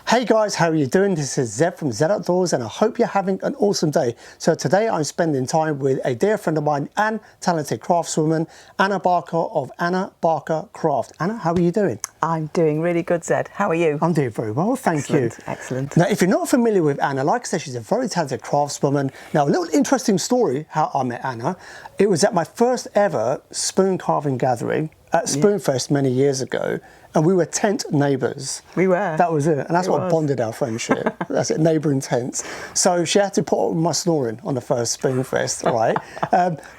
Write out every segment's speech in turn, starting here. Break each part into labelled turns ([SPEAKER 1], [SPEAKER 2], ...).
[SPEAKER 1] Hey guys, how are you doing? This is Zeb from Zed Outdoors and I hope you're having an awesome day. So today I'm spending time with a dear friend of mine and talented craftswoman, Anna Barker of Anna Barker Craft. Anna, how are you doing?
[SPEAKER 2] I'm doing really good, Zed. How are you?
[SPEAKER 1] I'm doing very well, thank you.
[SPEAKER 2] Excellent.
[SPEAKER 1] Now, if you're not familiar with Anna, like I said, she's a very talented craftswoman. Now, a little interesting story how I met Anna. It was at my first ever spoon carving gathering at Spoonfest many years ago, and we were tent neighbours.
[SPEAKER 2] We were.
[SPEAKER 1] That was it, and that's what bonded our friendship. That's it, neighbouring tents. So she had to put up with my snoring on the first Spoonfest, right?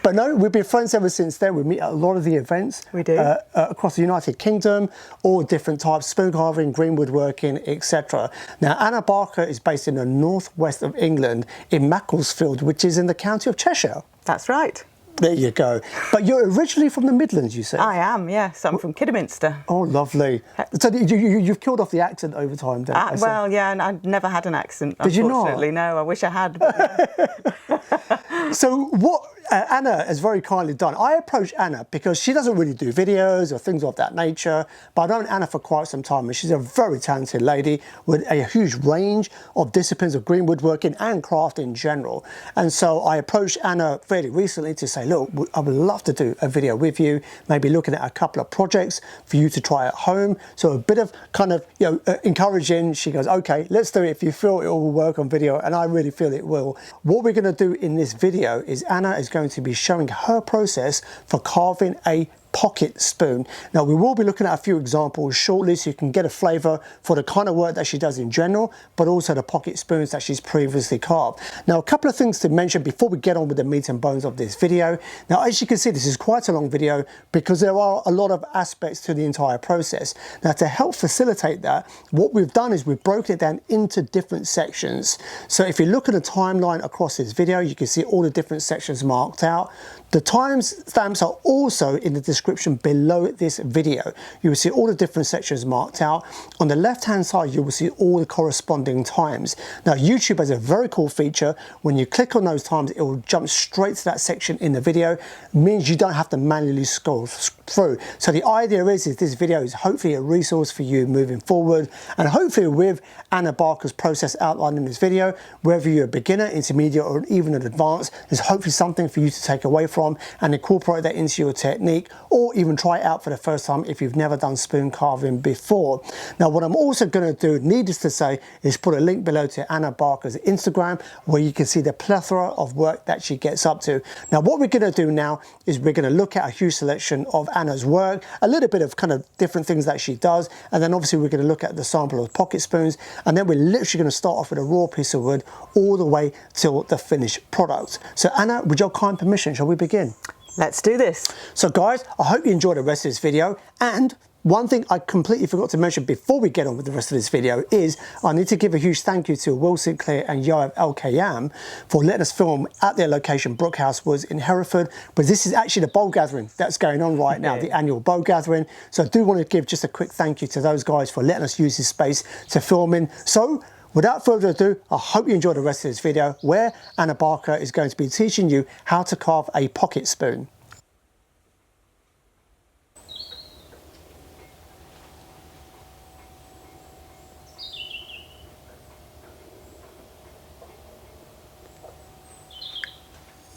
[SPEAKER 1] But no, we've been friends ever since then. We meet at a lot of the events.
[SPEAKER 2] We do.
[SPEAKER 1] Across the United Kingdom, all different types, spoon carving, green woodworking, etc. Now, Anna Barker is based in the northwest of England in Macclesfield, which is in the county of Cheshire.
[SPEAKER 2] That's right.
[SPEAKER 1] There you go. But you're originally from the Midlands, you said?
[SPEAKER 2] I am, yes. I'm from Kidderminster.
[SPEAKER 1] Oh, lovely. So you've killed off the accent over time, then?
[SPEAKER 2] Well, yeah, and I've never had an accent,
[SPEAKER 1] Did you not?
[SPEAKER 2] unfortunately. No, I wish I had. But
[SPEAKER 1] So what Anna has very kindly done, I approached Anna because she doesn't really do videos or things of that nature, but I've known Anna for quite some time and she's a very talented lady with a huge range of disciplines of green woodworking and craft in general. And so I approached Anna fairly recently to say, look, I would love to do a video with you, maybe looking at a couple of projects for you to try at home. So a bit of kind of, encouraging. She goes, okay, let's do it if you feel it will work on video, and I really feel it will. What we're going to do in this video is Anna is going to be showing her process for carving a pocket spoon. Now, we will be looking at a few examples shortly so you can get a flavour for the kind of work that she does in general, but also the pocket spoons that she's previously carved. Now, a couple of things to mention before we get on with the meat and bones of this video. Now, as you can see, this is quite a long video because there are a lot of aspects to the entire process. Now, to help facilitate that, what we've done is we've broken it down into different sections. So if you look at the timeline across this video, you can see all the different sections marked out. The timestamps are also in the description below this video. You will see all the different sections marked out. On the left-hand side, you will see all the corresponding times. Now, YouTube has a very cool feature. When you click on those times, it will jump straight to that section in the video. It means you don't have to manually scroll through. So the idea is this video is hopefully a resource for you moving forward. And hopefully with Anna Barker's process outlined in this video, whether you're a beginner, intermediate, or even an advanced, there's hopefully something for you to take away from and incorporate that into your technique, or even try it out for the first time if you've never done spoon carving before. Now, what I'm also going to do, needless to say, is put a link below to Anna Barker's Instagram where you can see the plethora of work that she gets up to. Now, what we're going to do now is we're going to look at a huge selection of Anna's work, a little bit of kind of different things that she does, and then obviously we're going to look at the sample of pocket spoons, and then we're literally going to start off with a raw piece of wood all the way till the finished product. So Anna, with your kind permission, shall we begin?
[SPEAKER 2] let's do this.
[SPEAKER 1] So guys, I hope you enjoyed the rest of this video, and one thing I completely forgot to mention before we get on with the rest of this video is I need to give a huge thank you to Will Sinclair and Yoav LKM for letting us film at their location, Brookhouse Woods in Hereford. But this is actually the bow gathering that's going on right now, the annual bow gathering. So I do want to give just a quick thank you to those guys for letting us use this space to film in. So without further ado, I hope you enjoy the rest of this video where Anna Barker is going to be teaching you how to carve a pocket spoon.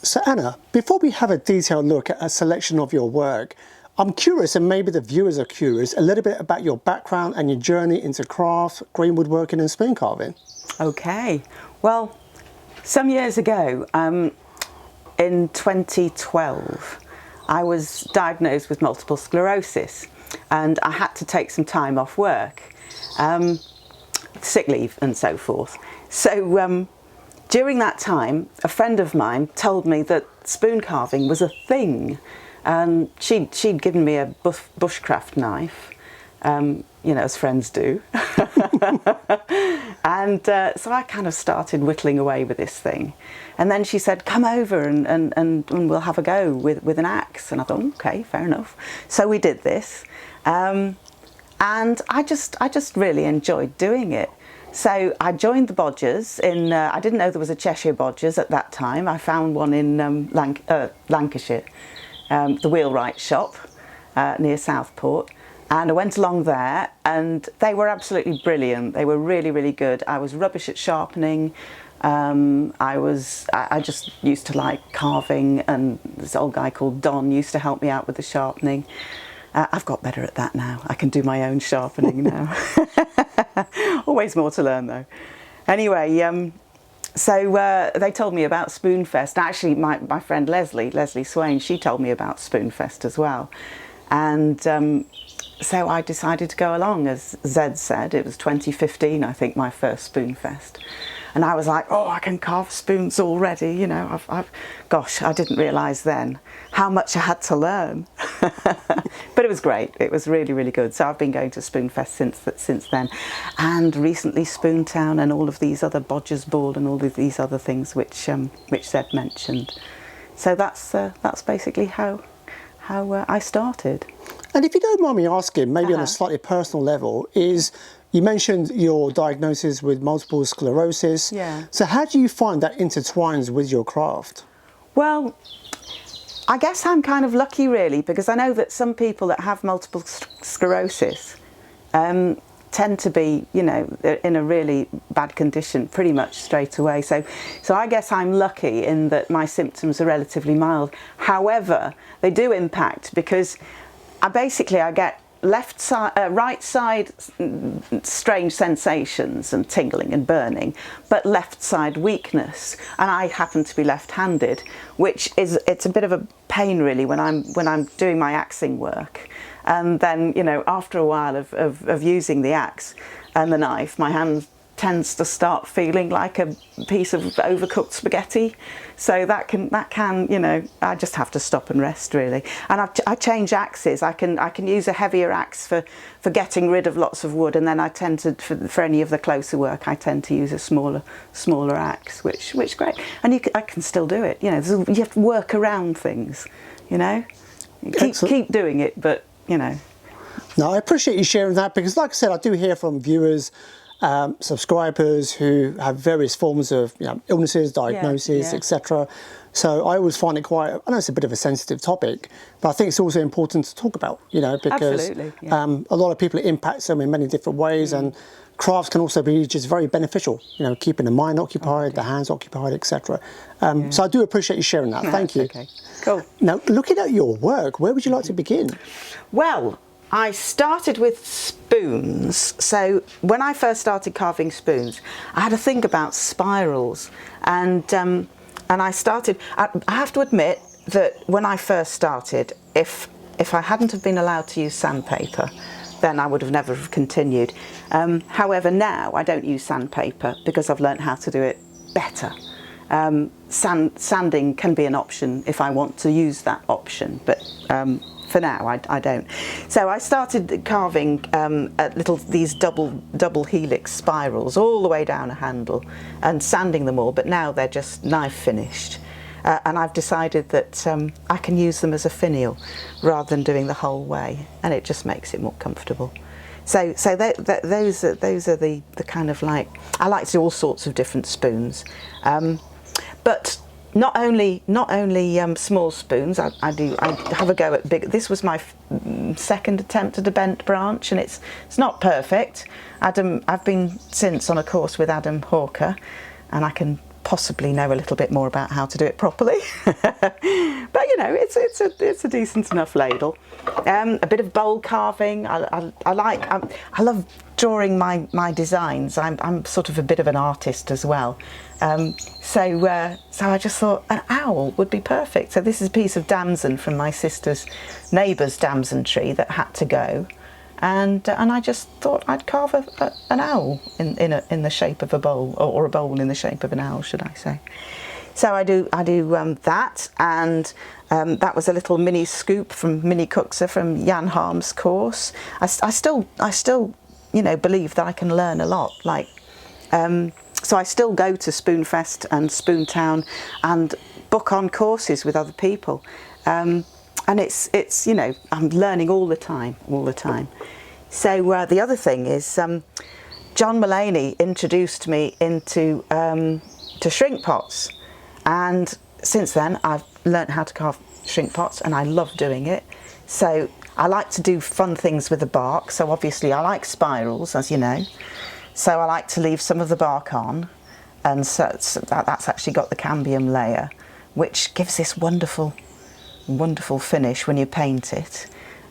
[SPEAKER 1] So Anna, before we have a detailed look at a selection of your work, I'm curious, and maybe the viewers are curious, a little bit about your background and your journey into craft, green woodworking and spoon carving.
[SPEAKER 2] Okay, well, some years ago, in 2012, I was diagnosed with multiple sclerosis and I had to take some time off work, sick leave and so forth. So during that time, a friend of mine told me that spoon carving was a thing. And she'd given me a bushcraft knife, you know, as friends do. And so I kind of started whittling away with this thing. And then she said, come over and we'll have a go with an axe. And I thought, okay, fair enough. So we did this. And I just really enjoyed doing it. So I joined the bodgers in, I didn't know there was a Cheshire bodgers at that time. I found one in Lancashire, the Wheelwright shop near Southport. And I went along there and they were absolutely brilliant. They were really, really good. I was rubbish at sharpening. I just used to like carving, and this old guy called Don used to help me out with the sharpening. I've got better at that now. I can do my own sharpening now. Always more to learn though. Anyway, so they told me about Spoonfest. Actually, my friend Leslie Swain, she told me about Spoonfest as well. And so I decided to go along, as Zed said. It was 2015, I think, my first Spoonfest. And I was like, oh, I can carve spoons already, you know. Gosh, I didn't realise then how much I had to learn. But it was great. It was really, really good. So I've been going to Spoonfest since then. And recently Spoontown and all of these other Bodger's Ball and all of these other things which Zed mentioned. So that's basically how I started.
[SPEAKER 1] And if you don't mind me asking, maybe on a slightly personal level, you mentioned your diagnosis with multiple sclerosis.
[SPEAKER 2] Yeah.
[SPEAKER 1] So how do you find that intertwines with your craft?
[SPEAKER 2] Well, I guess I'm kind of lucky really, because I know that some people that have multiple sclerosis tend to be, you know, in a really bad condition pretty much straight away. So I guess I'm lucky in that my symptoms are relatively mild. However, they do impact because I get right side strange sensations and tingling and burning, but left side weakness. And I happen to be left-handed, it's a bit of a pain really when I'm doing my axing work. And then, you know, after a while of using the axe and the knife, my hand tends to start feeling like a piece of overcooked spaghetti. So that can, you know, I just have to stop and rest really. And I change axes. I can use a heavier axe for getting rid of lots of wood, and then I tend to, for any of the closer work, I tend to use a smaller axe, which great. And I can still do it. You know, you have to work around things. You know, keep doing it, but you know.
[SPEAKER 1] No, I appreciate you sharing that, because like I said, I do hear from viewers, subscribers who have various forms of, you know, illnesses, diagnoses, etc. So I always find it quite, I know it's a bit of a sensitive topic, but I think it's also important to talk about, you know, because a lot of people it impacts them in many different ways, and crafts can also be just very beneficial, you know, keeping the mind occupied, the hands occupied, etc. So I do appreciate you sharing that. Thank you.
[SPEAKER 2] Okay, cool.
[SPEAKER 1] Now, looking at your work, where would you like to begin?
[SPEAKER 2] Well, I started with spoons. So when I first started carving spoons, I had to think about spirals, and I started. I have to admit that when I first started, if I hadn't have been allowed to use sandpaper, then I would have never continued. However, now I don't use sandpaper because I've learned how to do it better. Sanding can be an option if I want to use that option, but for now I don't. So I started carving these double helix spirals all the way down a handle and sanding them all, but now they're just knife finished. And I've decided that I can use them as a finial rather than doing the whole way, and it just makes it more comfortable. So those are the kind of, like, I like to do all sorts of different spoons, but not only small spoons. I have a go at big. This was my second attempt at a bent branch, and it's not perfect. I've been since on a course with Adam Hawker, and I can possibly know a little bit more about how to do it properly. But you know, it's a decent enough ladle. A bit of bowl carving. I love drawing my designs. I'm sort of a bit of an artist as well. So I just thought an owl would be perfect. So this is a piece of damson from my sister's neighbour's damson tree that had to go. And I just thought I'd carve an owl in the shape of a bowl, or a bowl in the shape of an owl, should I say? So I do that, and that was a little mini scoop from Mini Cookser from Jan Harm's course. I still you know, believe that I can learn a lot. Like, so I still go to Spoonfest and Spoontown and book on courses with other people. And it's you know, I'm learning all the time. So the other thing is, John Mullaney introduced me into to shrink pots, and since then I've learnt how to carve shrink pots, and I love doing it. So I like to do fun things with the bark, so obviously I like spirals, as you know, so I like to leave some of the bark on, and so that's actually got the cambium layer, which gives this wonderful finish when you paint it.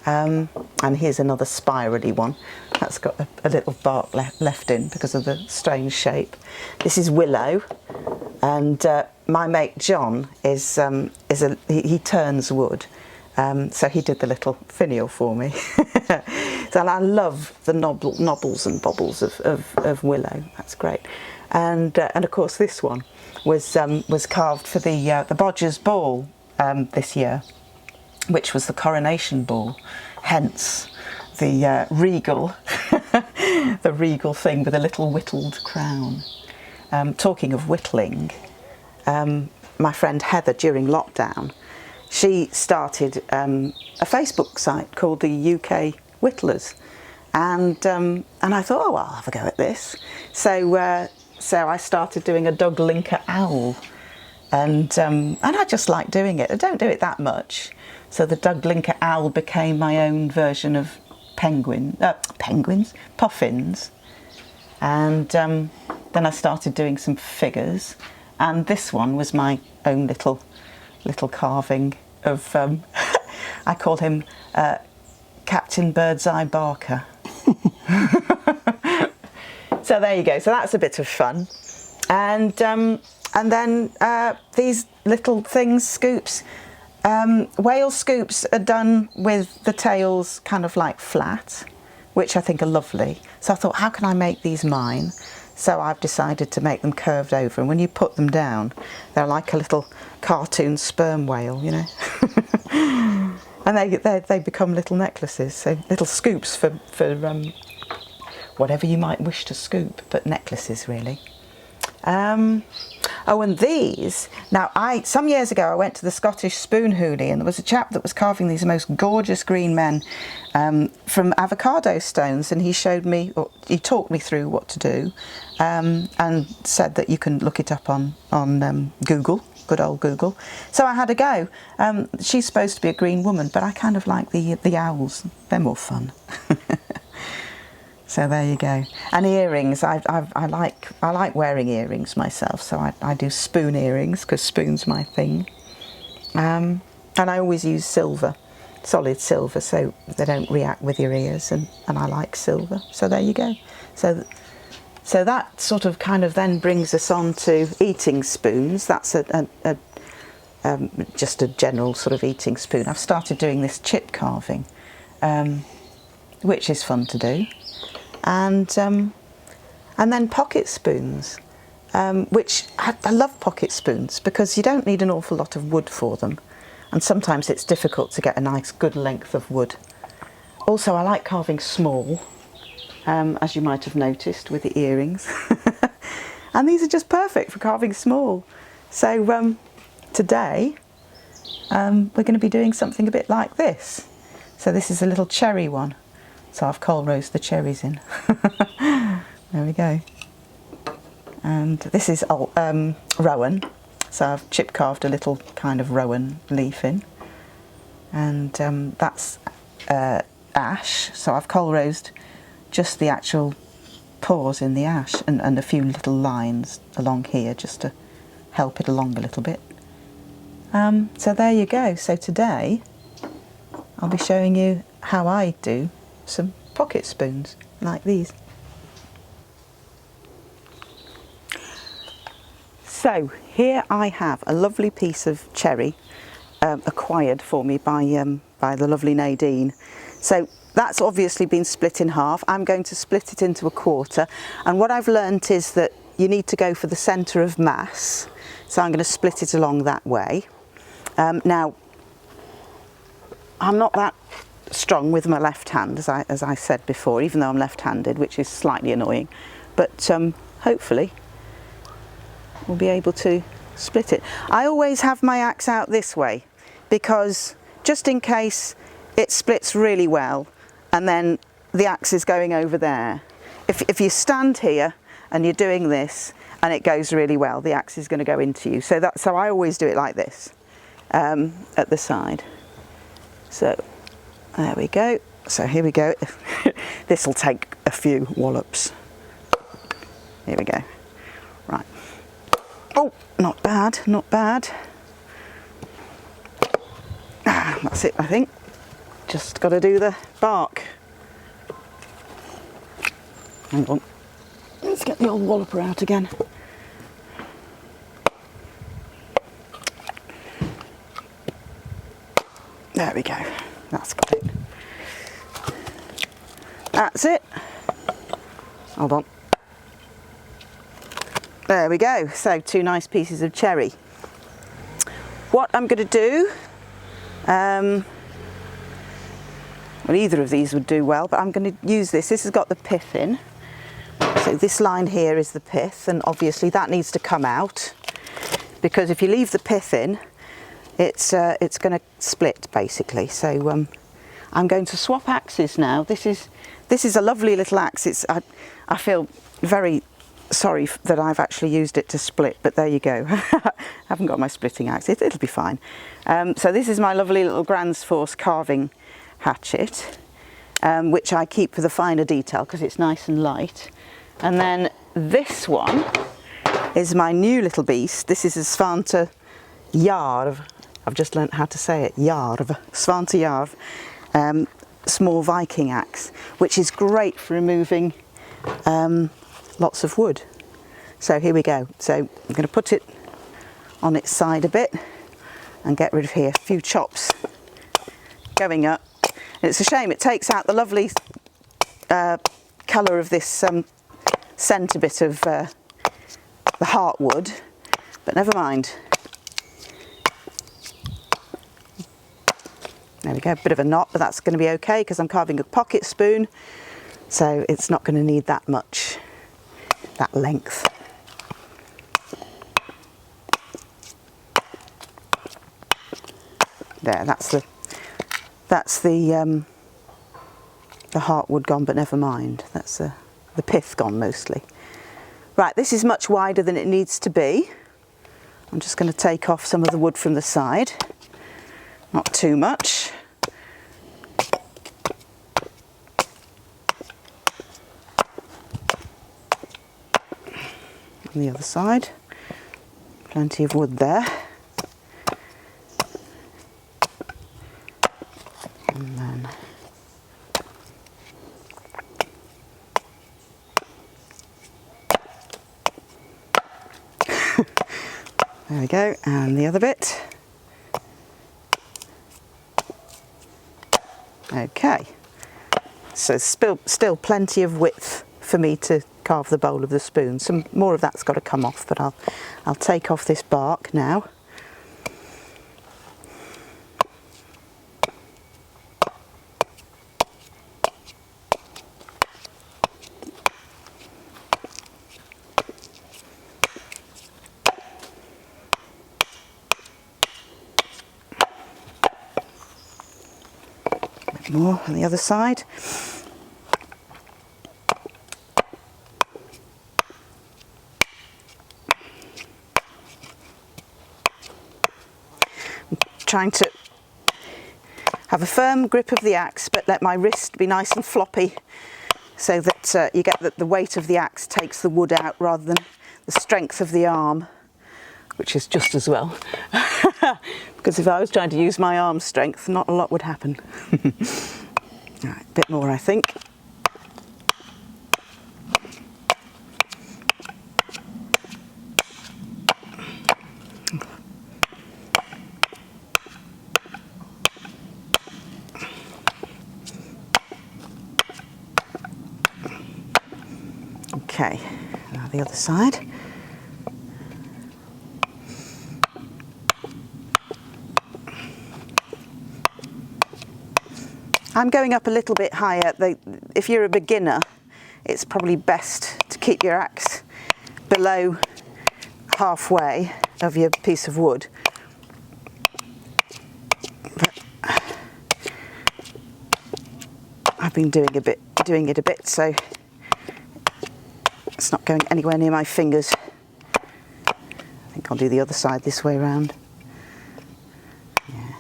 [SPEAKER 2] And here's another spirally one that's got a little bark left in because of the strange shape. This is willow, and my mate John he turns wood, so he did the little finial for me. So I love the nobbles and bobbles of willow. That's great. And of course this one was carved for the Bodger's Ball this year, which was the coronation ball, hence the regal, the regal thing with a little whittled crown. Talking of whittling, my friend Heather, during lockdown, she started a Facebook site called the UK Whittlers, and I thought, oh, well, I'll have a go at this. So I started doing a dog linker owl, and I just like doing it. I don't do it that much. So the dog linker owl became my own version of puffins. And then I started doing some figures, and this one was my own little carving of, I call him Captain Birdseye Barker. So there you go. So that's a bit of fun. And then these little things, scoops. Whale scoops are done with the tails kind of like flat, which I think are lovely. So I thought, how can I make these mine? So I've decided to make them curved over, and when you put them down, they're like a little cartoon sperm whale, you know. And they become little necklaces, so little scoops for whatever you might wish to scoop, but necklaces really. Oh, and these, now some years ago I went to the Scottish Spoon Hoolie, and there was a chap that was carving these most gorgeous green men from avocado stones, and he showed me, or he talked me through what to do, and said that you can look it up on Google, good old Google. So I had a go. She's supposed to be a green woman, but I kind of like the owls, they're more fun. So there you go. And earrings, I like wearing earrings myself, so I do spoon earrings because spoon's my thing. And I always use silver, solid silver, so they don't react with your ears, and I like silver. So there you go. So that sort of kind of then brings us on to eating spoons. That's just a general sort of eating spoon. I've started doing this chip carving, which is fun to do. And then pocket spoons, which I love pocket spoons because you don't need an awful lot of wood for them, and sometimes it's difficult to get a nice good length of wood. Also, I like carving small, as you might have noticed with the earrings, and these are just perfect for carving small. So today we're going to be doing something a bit like this. So this is a little cherry one. So I've cold roasted the cherries in. There we go. And this is rowan. So I've chip carved a little kind of rowan leaf in. And that's ash. So I've cold roasted just the actual pores in the ash, and a few little lines along here just to help it along a little bit. So there you go. So today I'll be showing you how I do some pocket spoons like these. So here I have a lovely piece of cherry acquired for me by the lovely Nadine. So that's obviously been split in half. I'm going to split it into a quarter, and what I've learnt is that you need to go for the centre of mass, so I'm going to split it along that way. Now I'm not that strong with my left hand, as I said before, even though I'm left-handed, which is slightly annoying, but hopefully we'll be able to split it. I always have my axe out this way, because just in case it splits really well and then the axe is going over there. If you stand here and you're doing this and it goes really well, the axe is going to go into you. So I always do it like this, at the side. So There we go. So here we go. This will take a few wallops. Here we go. Right. Oh, not bad, not bad. That's it, I think. Just got to do the bark. Hang on. Let's get the old walloper out again. There we go. That's got it. That's it. Hold on. There we go. So 2 nice pieces of cherry. What I'm going to do, well, either of these would do well, but I'm going to use this. This has got the pith in. So this line here is the pith, and obviously that needs to come out, because if you leave the pith in, it's going to split basically. So I'm going to swap axes now. This is a lovely little axe. I feel very sorry that I've actually used it to split, but there you go. I haven't got my splitting axe. It'll be fine. So this is my lovely little Grand's Force carving hatchet, which I keep for the finer detail because it's nice and light. And then this one is my new little beast. This is a Svante Jarv. I've just learnt how to say it. Jarv. Svante Jarv. Small Viking axe, which is great for removing lots of wood. So here we go. So I'm going to put it on its side a bit and get rid of here. A few chops going up. And it's a shame, it takes out the lovely colour of this centre bit of the heartwood, but never mind. There we go, a bit of a knot, but that's going to be okay because I'm carving a pocket spoon, so it's not going to need that much, that length. There, that's the heartwood gone, but never mind. That's the pith gone mostly. Right, this is much wider than it needs to be. I'm just going to take off some of the wood from the side. Not too much. On the other side, plenty of wood there. And then there we go, and the other bit. Okay, so still plenty of width for me to carve the bowl of the spoon. Some more of that's got to come off, but I'll take off this bark now. A bit more on the other side. Trying to have a firm grip of the axe, but let my wrist be nice and floppy, so that you get that the weight of the axe takes the wood out rather than the strength of the arm, which is just as well. Because if I was trying to use my arm strength, not a lot would happen. Right, a bit more, I think. Okay, now the other side. I'm going up a little bit higher. If you're a beginner, it's probably best to keep your axe below halfway of your piece of wood. But I've been doing it a bit, so it's not going anywhere near my fingers. I think I'll do the other side this way around. Yeah.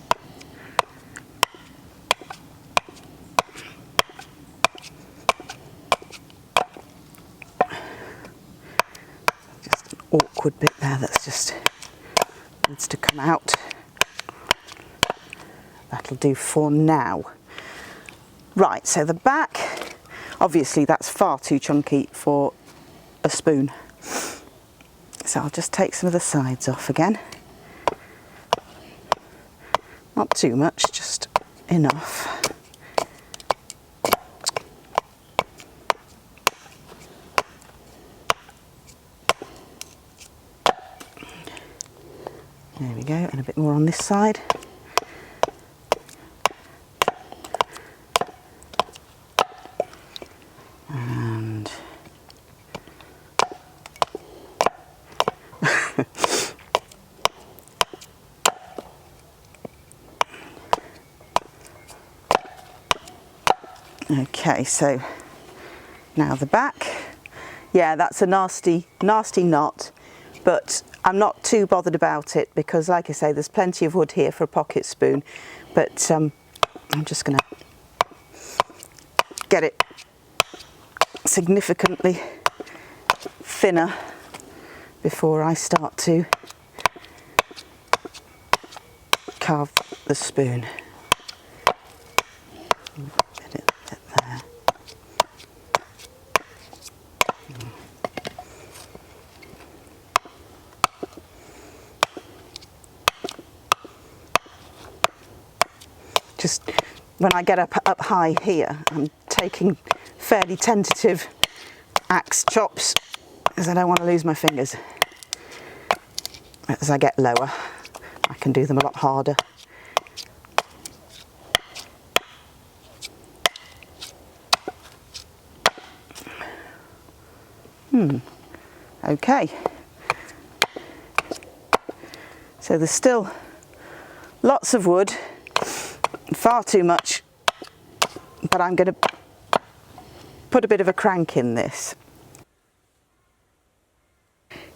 [SPEAKER 2] awkward bit there that's just needs to come out. That'll do for now. Right, so the back, obviously that's far too chunky for a spoon. So I'll just take some of the sides off again. Not too much, just enough. There we go, and a bit more on this side. And okay, so now the back. Yeah, that's a nasty knot, but I'm not too bothered about it because, like I say, there's plenty of wood here for a pocket spoon, but I'm just going to get it significantly thinner before I start to carve the spoon. Bit there. Just when I get up high here, I'm taking fairly tentative axe chops because I don't want to lose my fingers. As I get lower, I can do them a lot harder. Okay. So there's still lots of wood, far too much, but I'm going to put a bit of a crank in this.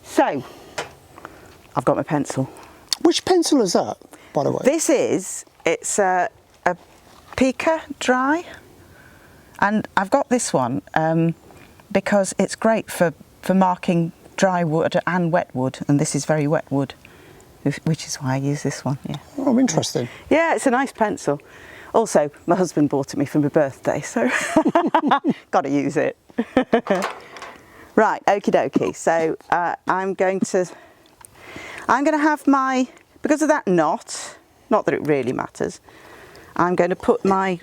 [SPEAKER 2] So, I've got my pencil.
[SPEAKER 1] Which pencil is that, by the way?
[SPEAKER 2] It's a Pica dry, and I've got this one because it's great for marking dry wood and wet wood, and this is very wet wood, which is why I use this one. Yeah.
[SPEAKER 1] Oh, interesting.
[SPEAKER 2] Yeah, it's a nice pencil. Also, my husband bought it me for my birthday, so got to use it. Right, okie dokie. So I'm going to have my, because of that knot, not that it really matters, I'm going to put my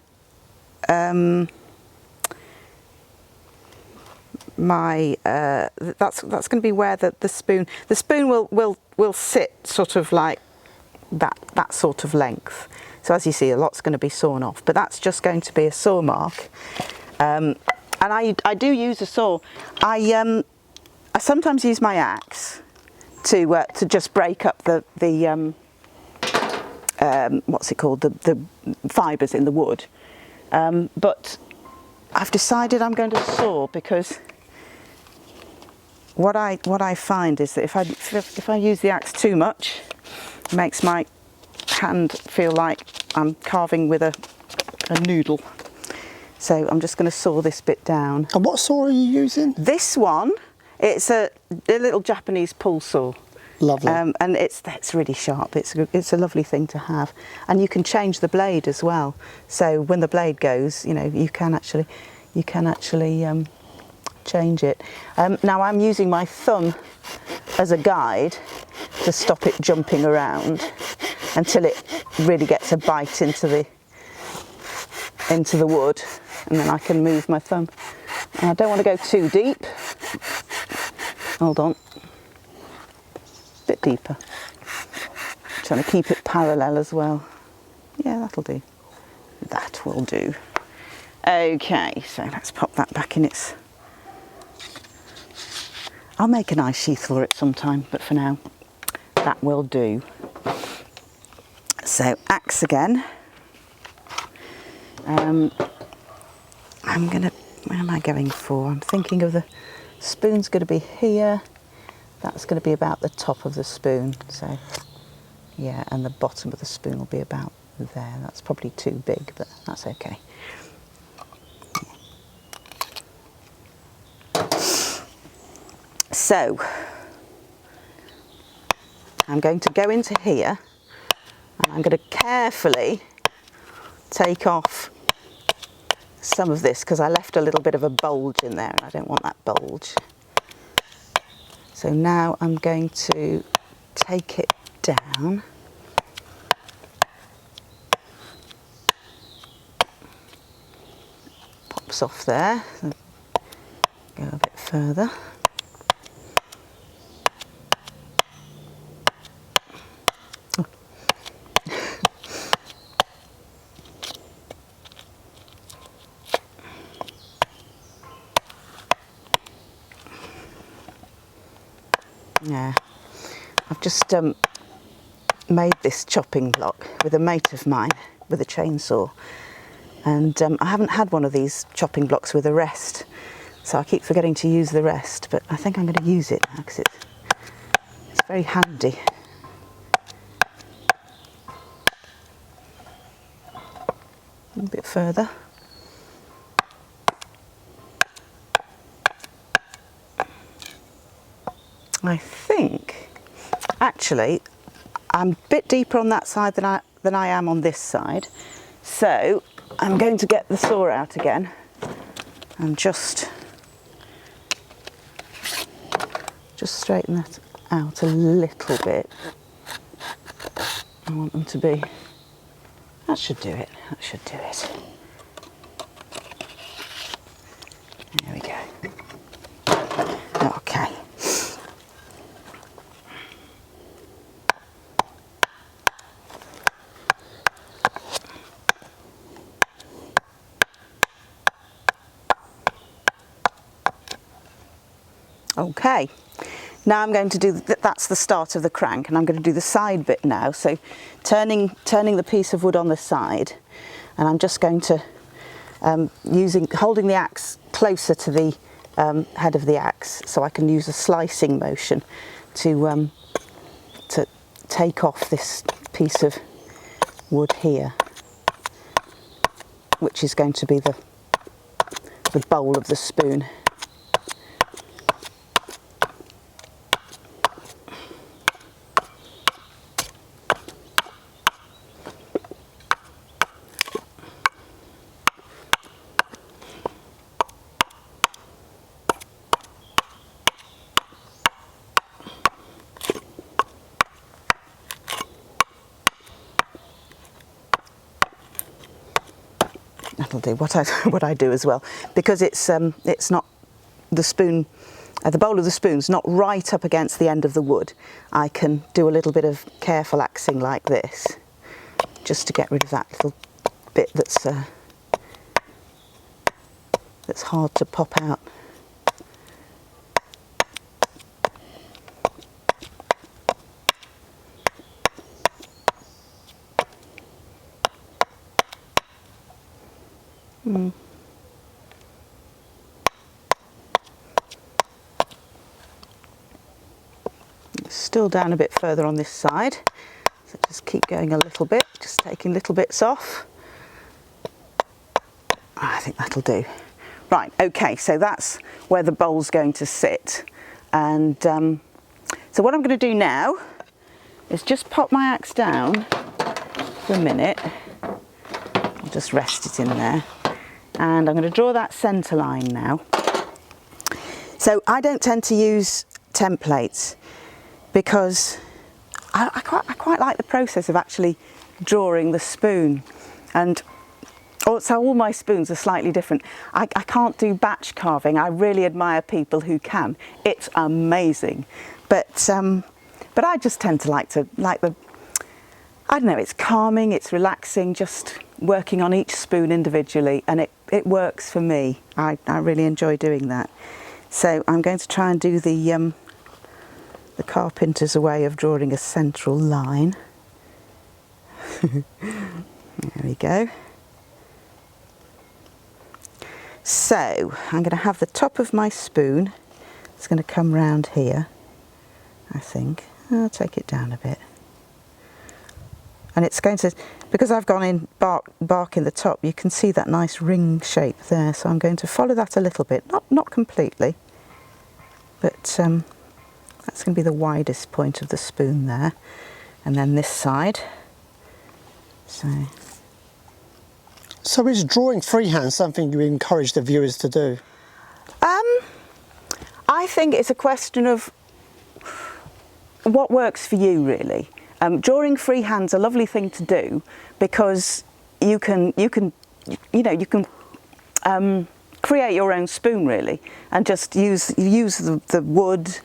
[SPEAKER 2] that's going to be where the spoon will sit sort of like that sort of length. So as you see, a lot's going to be sawn off, but that's just going to be a saw mark. And I do use a saw. I sometimes use my axe to just break up the what's it called, the fibres in the wood. But I've decided I'm going to saw because what I find is that if I use the axe too much, it makes my hand feel like I'm carving with a noodle. So I'm just going to saw this bit down.
[SPEAKER 1] And what saw are you using?
[SPEAKER 2] This one, it's a little Japanese pull saw.
[SPEAKER 1] Lovely.
[SPEAKER 2] And it's really sharp. It's a lovely thing to have, and you can change the blade as well. So when the blade goes, you know, you can actually change it. Now I'm using my thumb as a guide to stop it jumping around until it really gets a bite into the wood, and then I can move my thumb. And I don't want to go too deep. Hold on. Bit deeper. Trying to keep it parallel as well. Yeah, that'll do. That will do. Okay, so let's pop that back in its... I'll make a nice sheath for it sometime, but for now, that will do. So, axe again. I'm gonna, where am I going for? I'm thinking of the spoon's going to be here. That's going to be about the top of the spoon. So, yeah, and the bottom of the spoon will be about there. That's probably too big, but that's okay. So, I'm going to go into here and I'm going to carefully take off some of this because I left a little bit of a bulge in there and I don't want that bulge. So now I'm going to take it down. Pops off there. Go a bit further. Yeah, I've just made this chopping block with a mate of mine with a chainsaw, and I haven't had one of these chopping blocks with a rest, so I keep forgetting to use the rest, but I think I'm going to use it now because it's very handy. A bit further. I think, actually, I'm a bit deeper on that side than I am on this side. So I'm going to get the saw out again and just straighten that out a little bit. I want them to be, that should do it, that should do it. There we go. Okay. Okay, now I'm going to do, that's the start of the crank, and I'm going to do the side bit now. So turning the piece of wood on the side, and I'm just going to, holding the axe closer to the head of the axe, so I can use a slicing motion to take off this piece of wood here, which is going to be the bowl of the spoon. That'll do. What I do as well, because it's not the spoon, the bowl of the spoon's not right up against the end of the wood. I can do a little bit of careful axing like this, just to get rid of that little bit that's hard to pop out. Still down a bit further on this side, so just keep going a little bit, just taking little bits off. I think that'll do. Right, okay, so that's where the bowl's going to sit, and so what I'm going to do now is just pop my axe down for a minute. I'll just rest it in there, and I'm going to draw that centre line now. So I don't tend to use templates because I quite like the process of actually drawing the spoon, and so all my spoons are slightly different. I can't do batch carving. I really admire people who can. It's amazing, but I just tend to like the, I don't know, it's calming, it's relaxing, just working on each spoon individually, and it works for me. I really enjoy doing that. So I'm going to try and do the carpenter's way of drawing a central line. There we go. So I'm going to have the top of my spoon, it's going to come round here, I think. I'll take it down a bit. And it's going to, because I've gone in bark in the top, you can see that nice ring shape there, so I'm going to follow that a little bit, not completely, but That's going to be the widest point of the spoon there. And then this side.
[SPEAKER 1] So is drawing freehand something you encourage the viewers to do?
[SPEAKER 2] I think it's a question of what works for you, really. Drawing freehand's a lovely thing to do because you can create your own spoon, really, and just use the wood.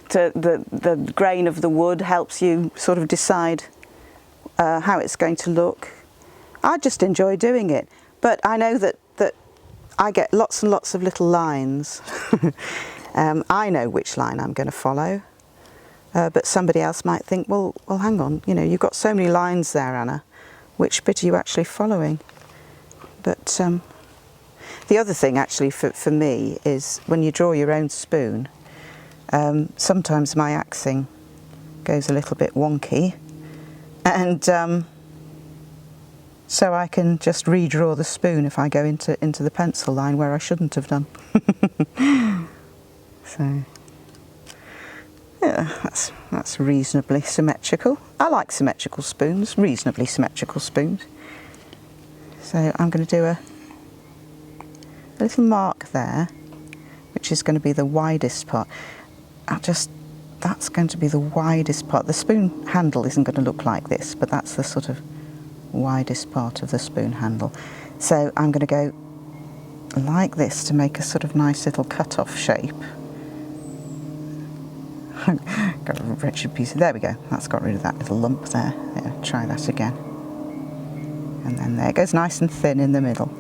[SPEAKER 2] The grain of the wood helps you sort of decide how it's going to look. I just enjoy doing it, but I know that I get lots and lots of little lines. I know which line I'm going to follow, but somebody else might think, well, hang on, you've got so many lines there, Anna. Which bit are you actually following? But the other thing, actually, for me, is when you draw your own spoon, sometimes my axing goes a little bit wonky, and so I can just redraw the spoon if I go into the pencil line where I shouldn't have done. So yeah, that's reasonably symmetrical. I like symmetrical spoons, reasonably symmetrical spoons. So I'm going to do a little mark there, which is going to be the widest part. That's going to be the widest part. The spoon handle isn't going to look like this, but that's the sort of widest part of the spoon handle. So I'm going to go like this to make a sort of nice little cut-off shape. Got a wretched piece. There we go. That's got rid of that little lump there. Yeah, try that again. And then there it goes, nice and thin in the middle.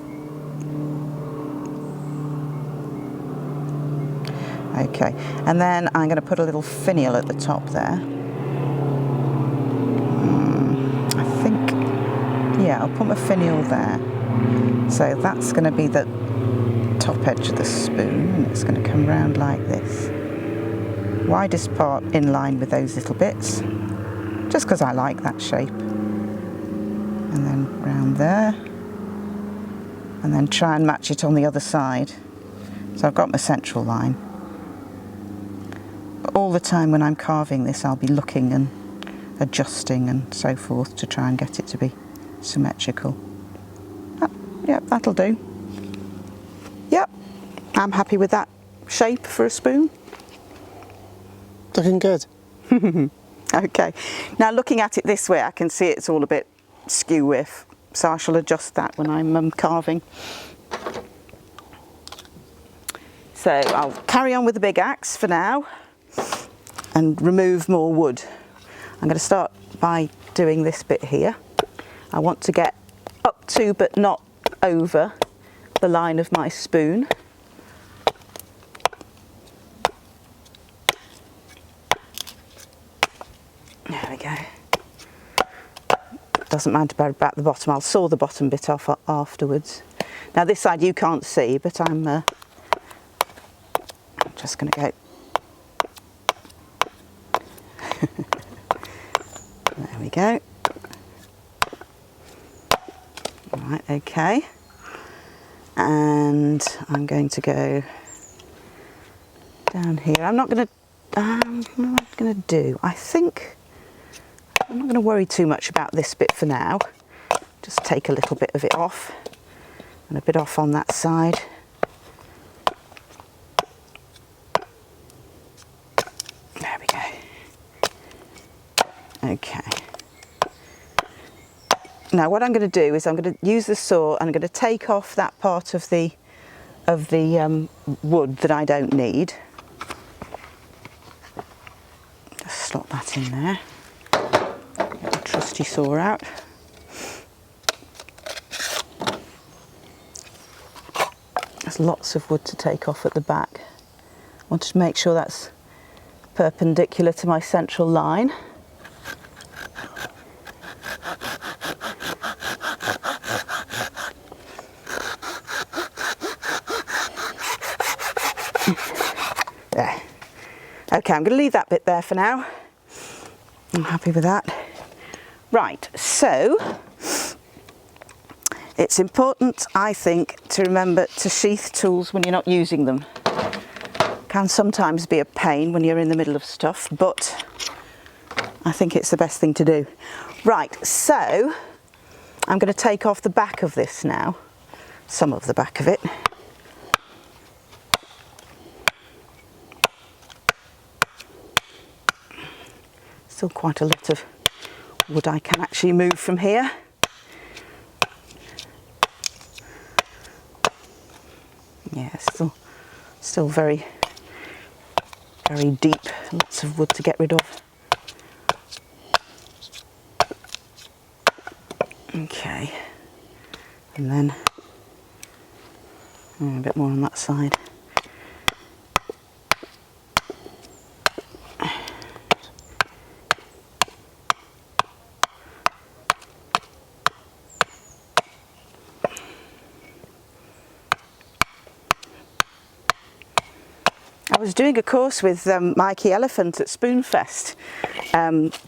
[SPEAKER 2] Okay, and then I'm going to put a little finial at the top there. I think, yeah, I'll put my finial there. So that's going to be the top edge of the spoon, and it's going to come round like this. Widest part in line with those little bits, just because I like that shape. And then round there, and then try and match it on the other side. So I've got my central line. But all the time when I'm carving this, I'll be looking and adjusting and so forth to try and get it to be symmetrical. Yep, that'll do. Yep, I'm happy with that shape for a spoon.
[SPEAKER 1] Looking good.
[SPEAKER 2] Okay, now looking at it this way, I can see it's all a bit skew-whiff, so I shall adjust that when I'm carving. So I'll carry on with the big axe for now and remove more wood. I'm going to start by doing this bit here. I want to get up to but not over the line of my spoon. There we go. Doesn't matter about the bottom, I'll saw the bottom bit off afterwards. Now this side you can't see, but I'm just going to go. There we go. Right, okay. And I'm going to go down here. I'm not going to, what am I going to do? I think I'm not going to worry too much about this bit for now. Just take a little bit of it off and a bit off on that side. There we go. Okay. Now what I'm going to do is I'm going to use the saw and I'm going to take off that part of the wood that I don't need. Just slot that in there. Get the trusty saw out. There's lots of wood to take off at the back. I want to make sure that's perpendicular to my central line. There. Okay, I'm going to leave that bit there for now. I'm happy with that. Right, so it's important, I think, to remember to sheath tools when you're not using them. Can sometimes be a pain when you're in the middle of stuff, but I think it's the best thing to do. Right, so I'm going to take off the back of this now, some of the back of it. Still quite a lot of wood I can actually move from here. Yeah, still very, very deep, lots of wood to get rid of. Okay, and then a bit more on that side. I was doing a course with Mikey Elephant at Spoonfest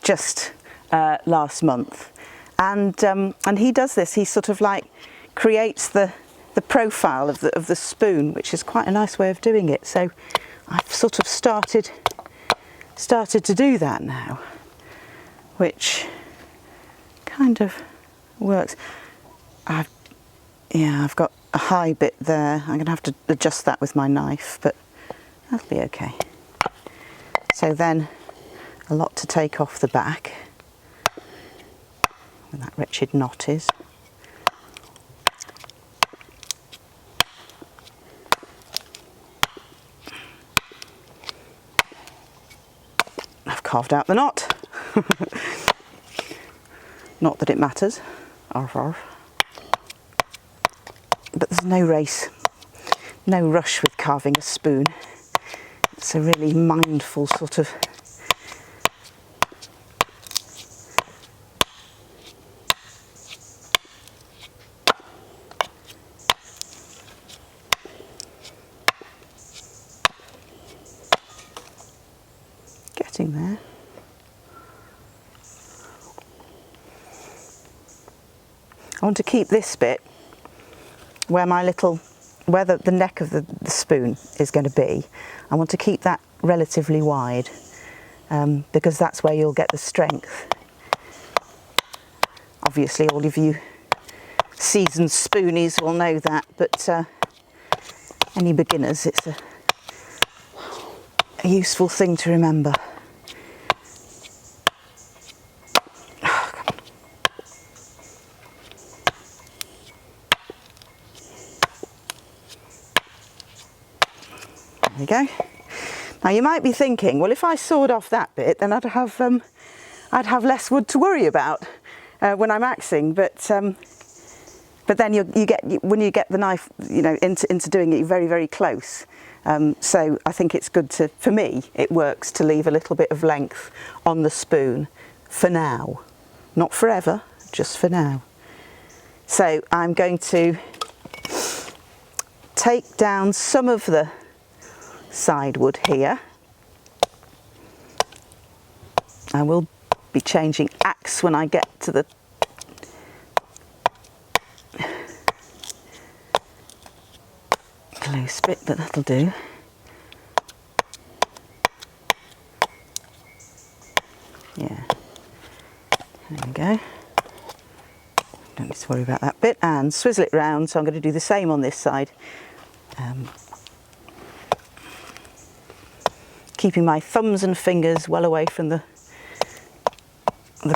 [SPEAKER 2] just last month, and he does this. He sort of like creates the profile of the spoon, which is quite a nice way of doing it. So I've sort of started to do that now, which kind of works. I've got a high bit there. I'm going to have to adjust that with my knife, but that'll be okay. So then a lot to take off the back, where that wretched knot is. I've carved out the knot. Not that it matters. Arf, arf. But there's no race, no rush with carving a spoon. It's a really mindful sort of getting there. I want to keep this bit where the neck of the spoon is going to be. I want to keep that relatively wide because that's where you'll get the strength. Obviously all of you seasoned spoonies will know that, but any beginners, it's a useful thing to remember. There we go. Now you might be thinking, well, if I sawed off that bit, then I'd have less wood to worry about when I'm axing. But then when you get the knife, into doing it, you're very, very close. So I think it's good for me, it works to leave a little bit of length on the spoon for now, not forever, just for now. So I'm going to take down some of the side wood here. I will be changing axe when I get to the close bit, but that'll do. Yeah, there we go. Don't need to worry about that bit, and swizzle it round. So I'm going to do the same on this side. Keeping my thumbs and fingers well away from the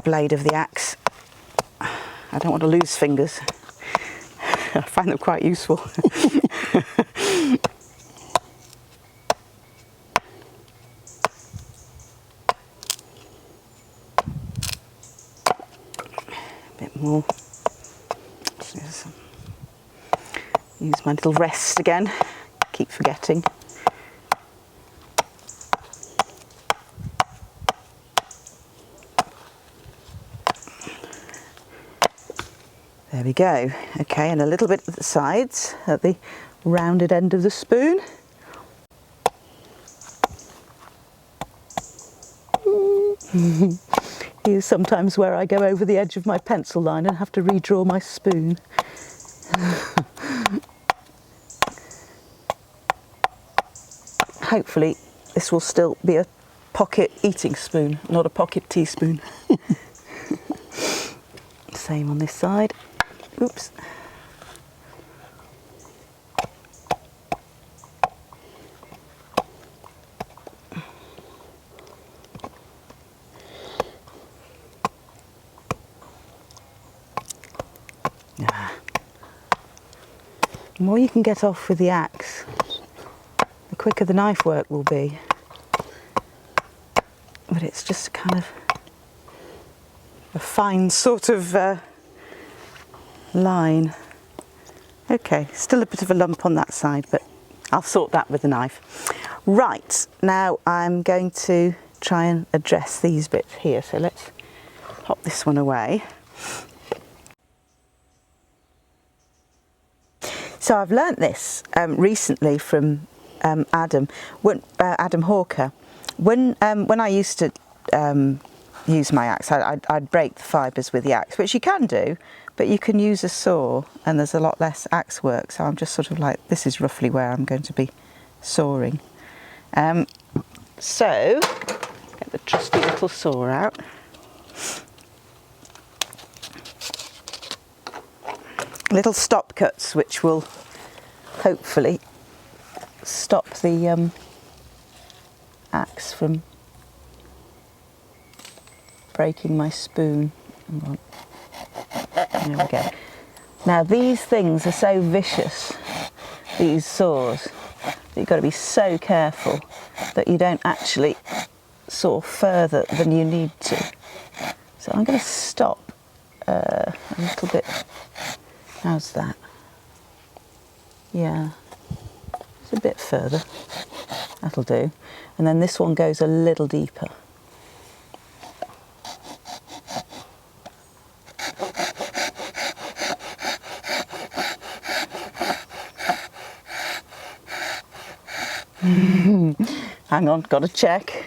[SPEAKER 2] blade of the axe. I don't want to lose fingers. I find them quite useful. A bit more. Use my little rest again. Keep forgetting. There we go. Okay, and a little bit at the sides, at the rounded end of the spoon. Here's sometimes where I go over the edge of my pencil line and have to redraw my spoon. hopefully this will still be a pocket eating spoon, not a pocket teaspoon. Same on this side. Oops. The more you can get off with the axe, the quicker the knife work will be. But it's just kind of a fine sort of line. Okay, still a bit of a lump on that side, but I'll sort that with a knife. Right, now I'm going to try and address these bits here. So let's pop this one away. So I've learnt this recently from Adam Hawker. When I used to use my axe, I'd break the fibres with the axe, which you can do, but you can use a saw and there's a lot less axe work. So I'm just sort of like, this is roughly where I'm going to be sawing. So get the trusty little saw out. Little stop cuts which will hopefully stop the axe from breaking my spoon. There we go. Now these things are so vicious, these saws, that you've got to be so careful that you don't actually saw further than you need to. So I'm going to stop a little bit. How's that? Yeah, it's a bit further. That'll do. And then this one goes a little deeper. Hang on, got to check.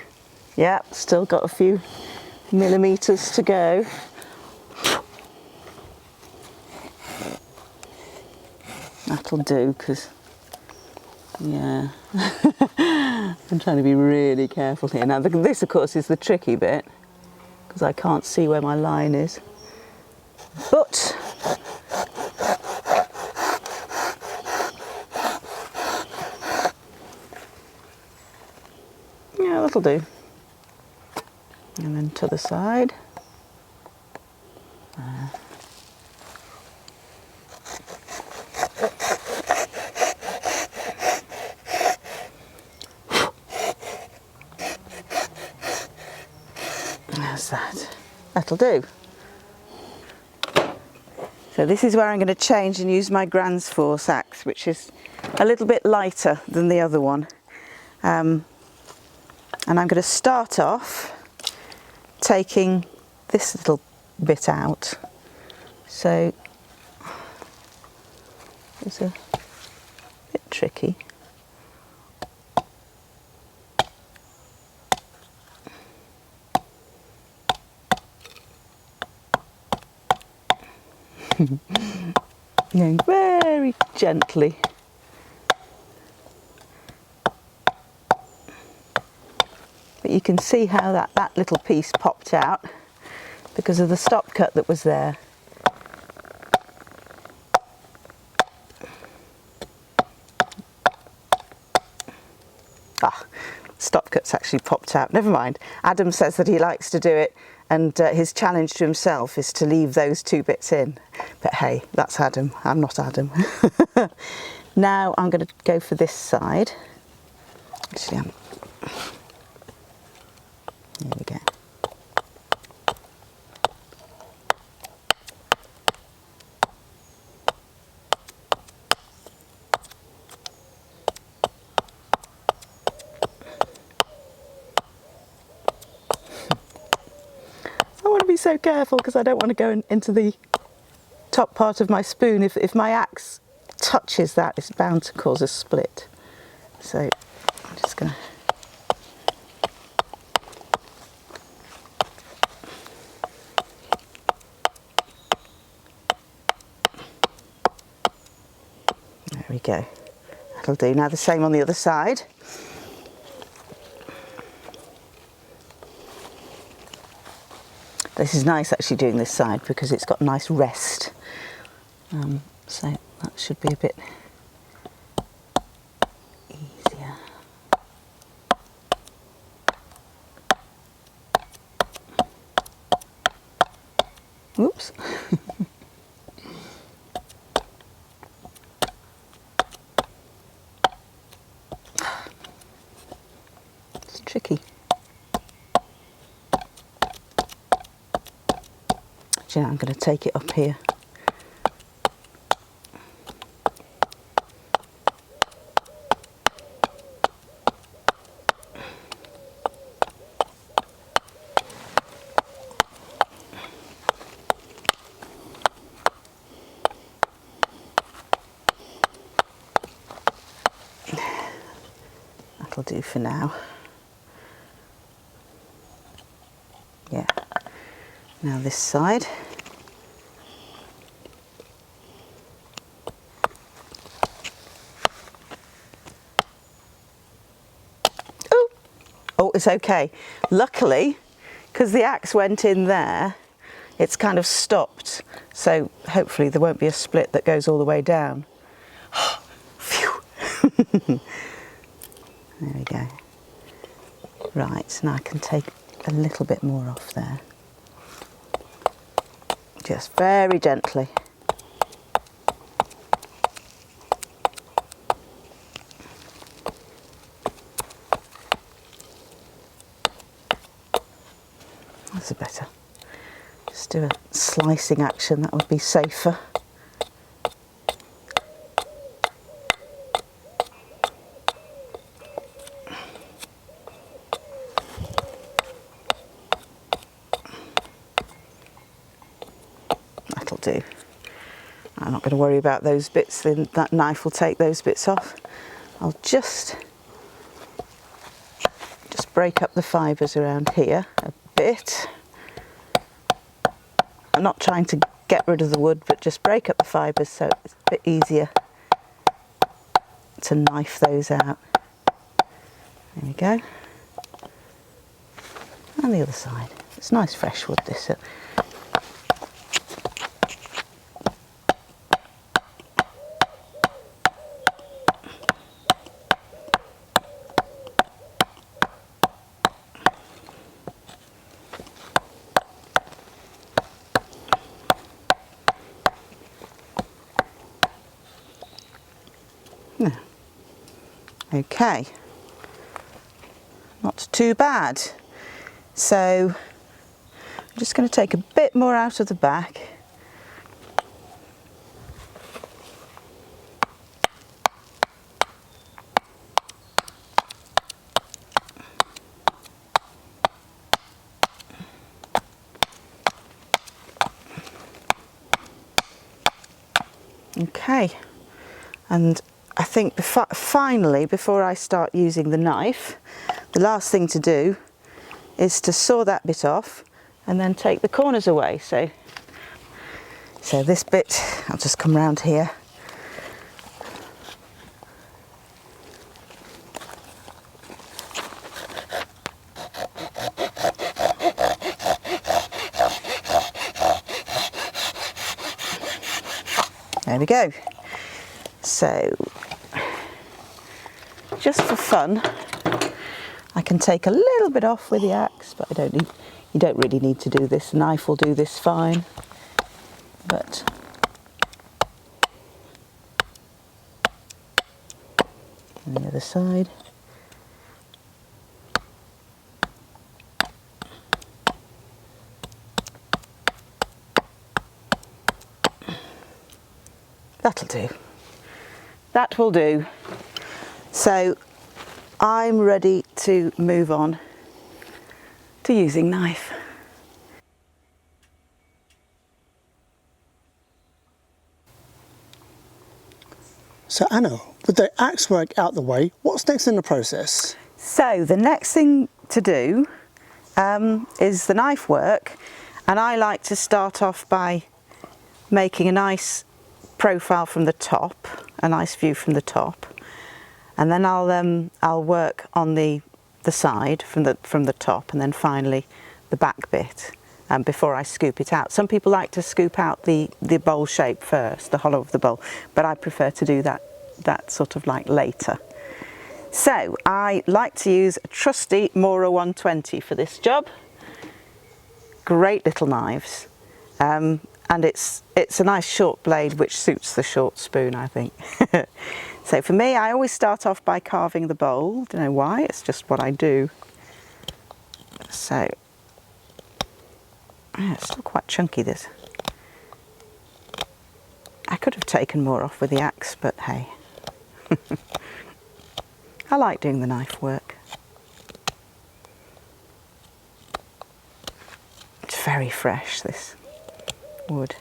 [SPEAKER 2] Yeah, still got a few millimetres to go. That'll do, because, yeah, I'm trying to be really careful here. Now, this, of course, is the tricky bit, because I can't see where my line is. But yeah, that'll do. And then to the side. How's that? That'll do. So this is where I'm going to change and use my Grand's Force axe, which is a little bit lighter than the other one. And I'm going to start off taking this little bit out. So it's a bit tricky. Going very gently. But you can see how that little piece popped out because of the stop cut that was there. Stop cut's actually popped out. Never mind. Adam says that he likes to do it, and his challenge to himself is to leave those two bits in. But hey, that's Adam. I'm not Adam. Now I'm going to go for this side. Actually, there we go. I want to be so careful because I don't want to go into the top part of my spoon. If my axe touches that, it's bound to cause a split. So I'm just going to... There we go. That'll do. Now the same on the other side. This is nice actually doing this side because it's got nice rest. So that should be a bit easier. Oops. It's tricky. Actually, I'm going to take it up here. That'll do for now. Yeah. Now this side. Oh, it's okay. Luckily, because the axe went in there, it's kind of stopped. So hopefully there won't be a split that goes all the way down. Phew. There we go. Right, now I can take a little bit more off there. Just very gently. That's a better. Just do a slicing action, that would be safer. That'll do. I'm not going to worry about those bits, then that knife will take those bits off. I'll just break up the fibres around here a bit. I'm not trying to get rid of the wood, but just break up the fibres so it's a bit easier to knife those out. There we go. And the other side. It's nice fresh wood, this. Okay, not too bad. So I'm just going to take a bit more out of the back. Okay, and I think finally, before I start using the knife, the last thing to do is to saw that bit off and then take the corners away. So this bit, I'll just come round here. There we go. So, just for fun, I can take a little bit off with the axe, but you don't really need to do this. The knife will do this fine. But on the other side. That'll do. That will do. So I'm ready to move on to using knife.
[SPEAKER 1] So Anna, with the axe work out the way, what's next in the process?
[SPEAKER 2] So the next thing to do is the knife work, and I like to start off by making a nice profile from the top, a nice view from the top, and then I'll work on the side from the top, and then finally the back bit, before I scoop it out. Some people like to scoop out the bowl shape first, the hollow of the bowl, but I prefer to do that sort of like later. So I like to use a trusty Mora 120 for this job. Great little knives, and it's a nice short blade which suits the short spoon, I think. So for me, I always start off by carving the bowl. Don't know why, it's just what I do. So it's still quite chunky, this. I could have taken more off with the axe, but hey. I like doing the knife work. It's very fresh, this wood.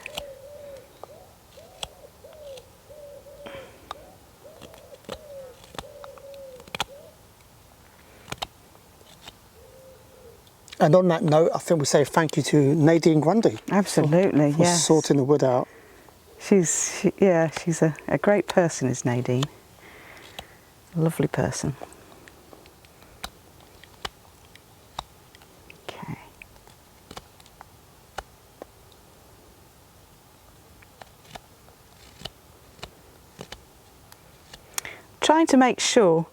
[SPEAKER 1] And on that note, I think we say thank you to Nadine Grundy.
[SPEAKER 2] Absolutely,
[SPEAKER 1] for
[SPEAKER 2] yes.
[SPEAKER 1] sorting the wood out.
[SPEAKER 2] She's a great person, is Nadine. A lovely person. Okay. Trying to make sure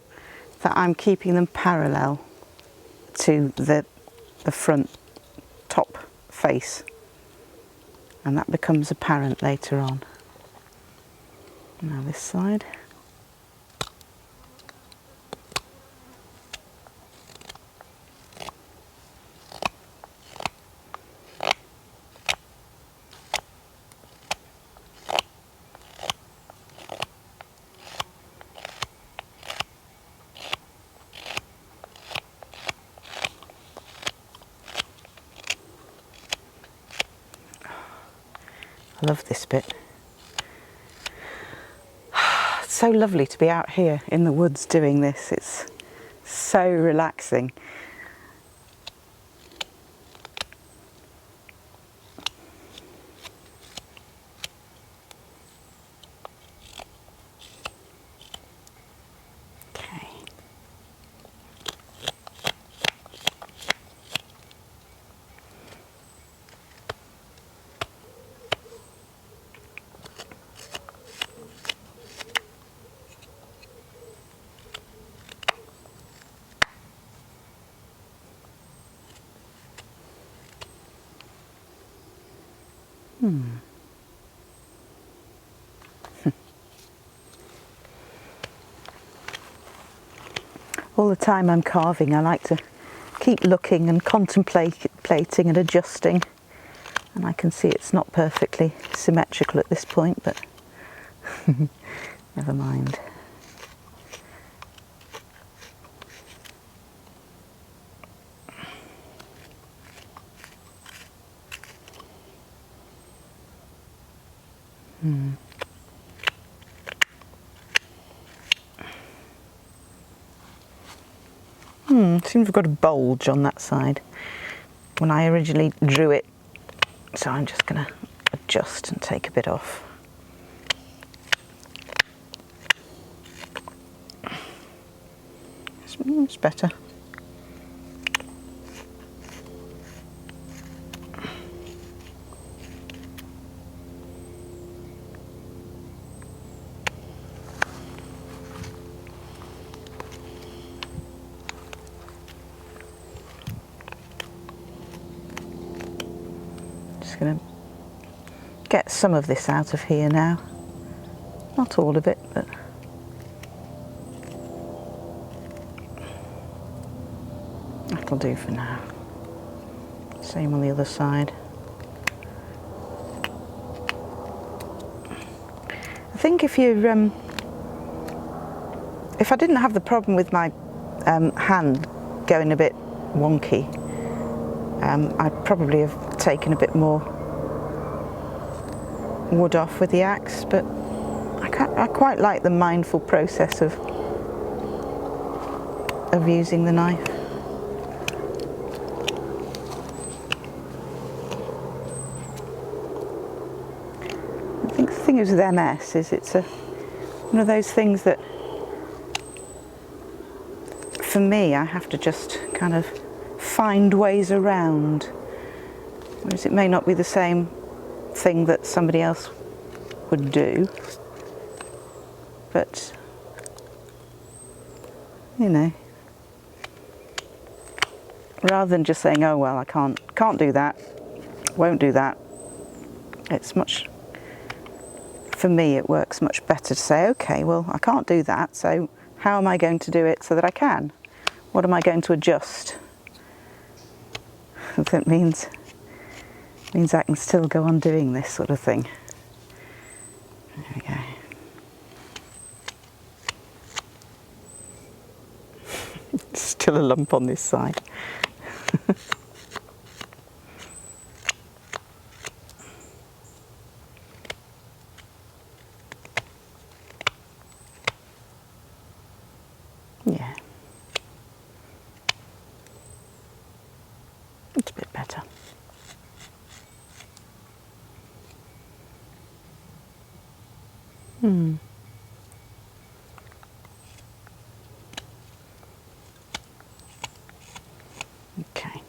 [SPEAKER 2] that I'm keeping them parallel to the front top face, and that becomes apparent later on. Now this side. I love this bit. It's so lovely to be out here in the woods doing this. It's so relaxing. Okay. All the time I'm carving, I like to keep looking and contemplating and adjusting. And I can see it's not perfectly symmetrical at this point, but never mind. Seems we've got a bulge on that side when I originally drew it, so I'm just going to adjust and take a bit off. It's better. Going to get some of this out of here now, not all of it, but that'll do for now. Same on the other side. I think if you if I didn't have the problem with my hand going a bit wonky, I'd probably have taken a bit more wood off with the axe, but I quite like the mindful process of using the knife. I think the thing is with MS is it's one of those things that for me I have to just kind of find ways around. Whereas it may not be the same thing that somebody else would do, but you know, rather than just saying, oh well, I can't do that, won't do that, it's much, for me it works much better to say, okay, well I can't do that, so how am I going to do it so that I can? What am I going to adjust? That means I can still go on doing this sort of thing. There we go. Still a lump on this side. Yeah. It's a bit better. Okay.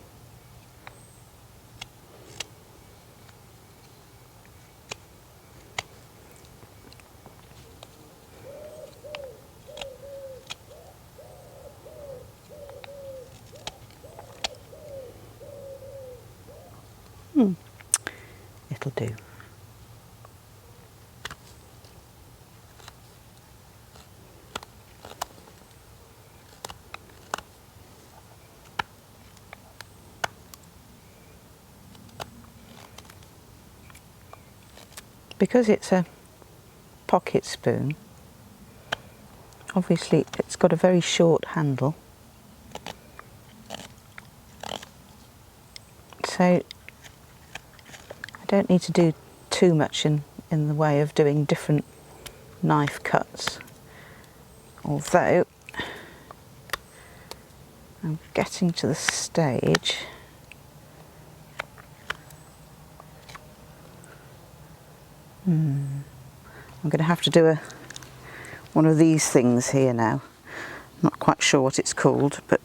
[SPEAKER 2] It'll do. Because it's a pocket spoon, obviously it's got a very short handle, so I don't need to do too much in the way of doing different knife cuts, although I'm getting to the stage I'm going to have to do one of these things here now. Not quite sure what it's called, but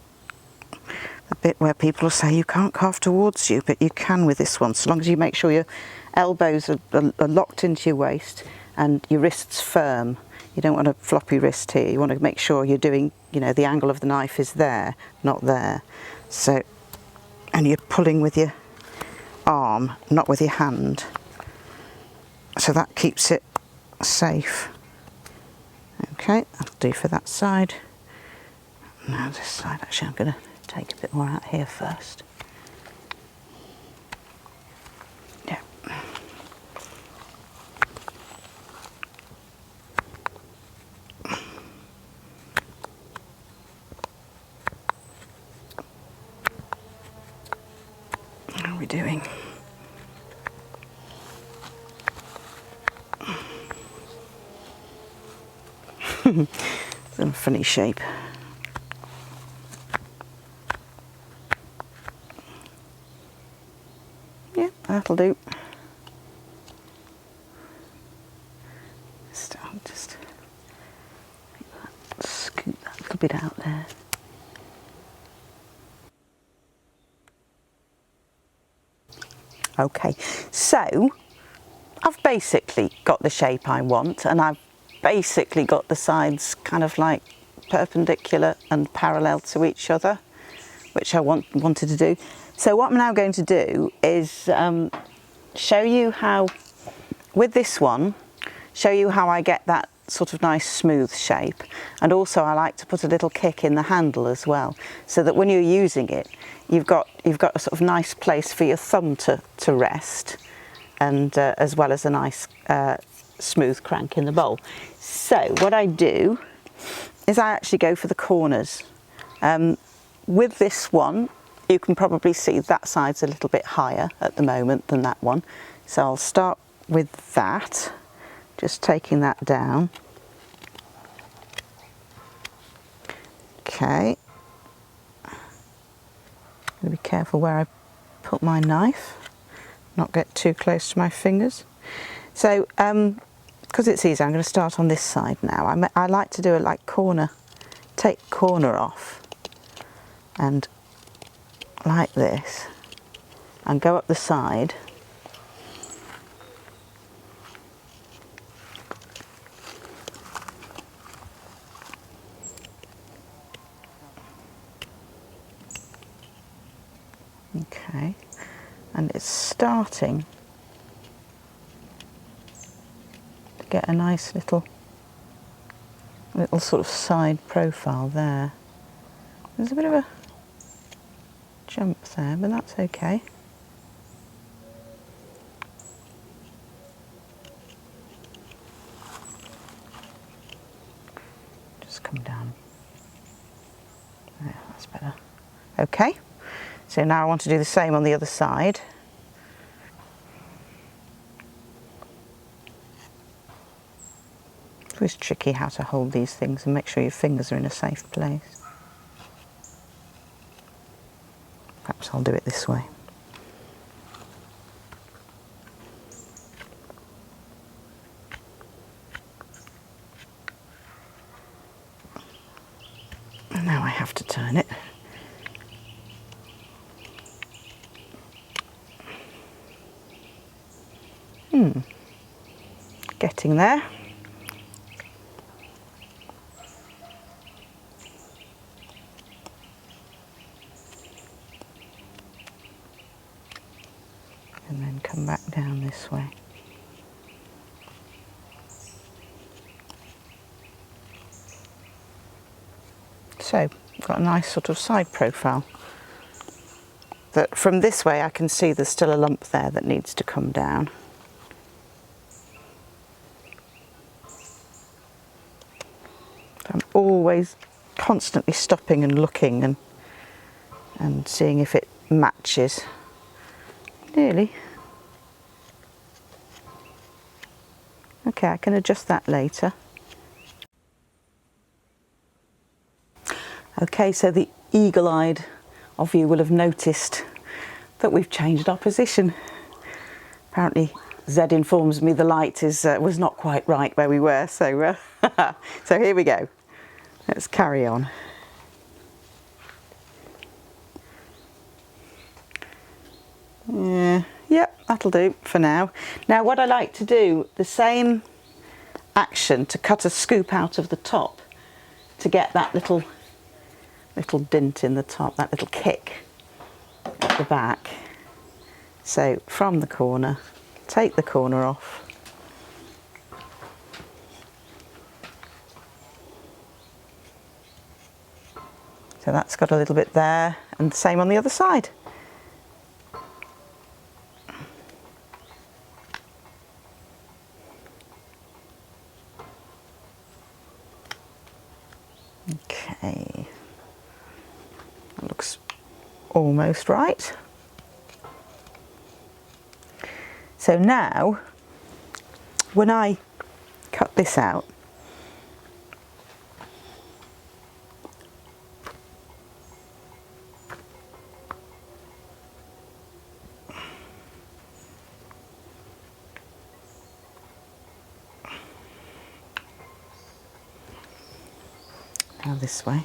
[SPEAKER 2] the bit where people say you can't carve towards you, but you can with this one, so long as you make sure your elbows are locked into your waist and your wrists firm. You don't want a floppy wrist here. You want to make sure you're doing, you know, the angle of the knife is there, not there. So, and you're pulling with your arm, not with your hand. So that keeps it safe. Okay, that'll do for that side. Now this side, actually I'm going to take a bit more out here first. Yeah. How are we doing? It's a funny shape. Yeah, that'll do. I'll just scoot that little bit out there. Okay, so I've basically got the shape I want, and I've basically got the sides kind of like perpendicular and parallel to each other, which I wanted to do. So what I'm now going to do is show you how, with this one, show you how I get that sort of nice smooth shape, and also I like to put a little kick in the handle as well, so that when you're using it you've got a sort of nice place for your thumb to rest, and as well as a nice smooth crank in the bowl. So what I do is I actually go for the corners. With this one you can probably see that side's a little bit higher at the moment than that one, so I'll start with that, just taking that down. Okay, I'm going to be careful where I put my knife, not get too close to my fingers. So because it's easy, I'm going to start on this side now. I like to do it like corner, take corner off, and like this, and go up the side. Okay, and it's starting to get a nice little sort of side profile there. There's a bit of a jump there, but that's okay. Just come down. There, that's better. Okay, so now I want to do the same on the other side. It's always tricky how to hold these things and make sure your fingers are in a safe place. Perhaps I'll do it this way. And now I have to turn it. Getting there. And then come back down this way. So, got a nice sort of side profile. That from this way I can see there's still a lump there that needs to come down. I'm always constantly stopping and looking and seeing if it matches. Nearly. Okay, I can adjust that later. Okay, so the eagle-eyed of you will have noticed that we've changed our position. Apparently Z informs me the light was not quite right where we were, so so here we go. Let's carry on. Yep, that'll do for now. Now what I like to do, the same action to cut a scoop out of the top to get that little dint in the top, that little kick at the back. So from the corner, take the corner off. So that's got a little bit there, and the same on the other side. Okay, that looks almost right. So now, when I cut this out, now this way.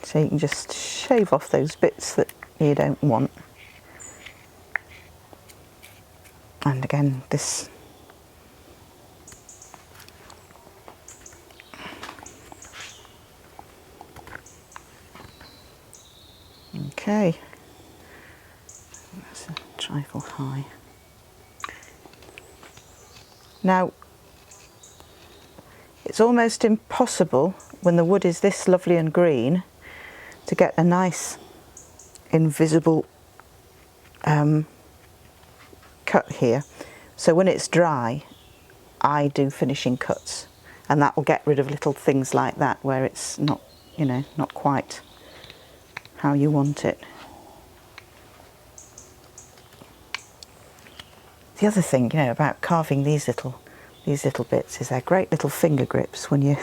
[SPEAKER 2] So you can just shave off those bits that you don't want. And again, this okay, that's a trifle high. Now, it's almost impossible when the wood is this lovely and green to get a nice invisible cut here. So when it's dry, I do finishing cuts, and that will get rid of little things like that where it's not, you know, not quite how you want it. The other thing, you know, about carving these little bits is they're great little finger grips when you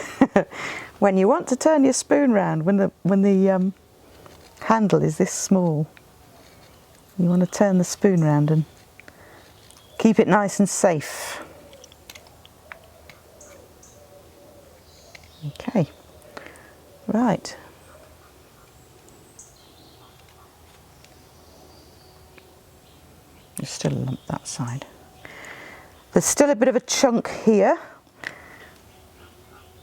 [SPEAKER 2] when you want to turn your spoon round, when the handle is this small. You want to turn the spoon round and keep it nice and safe. Okay, right. There's still a lump that side. There's still a bit of a chunk here,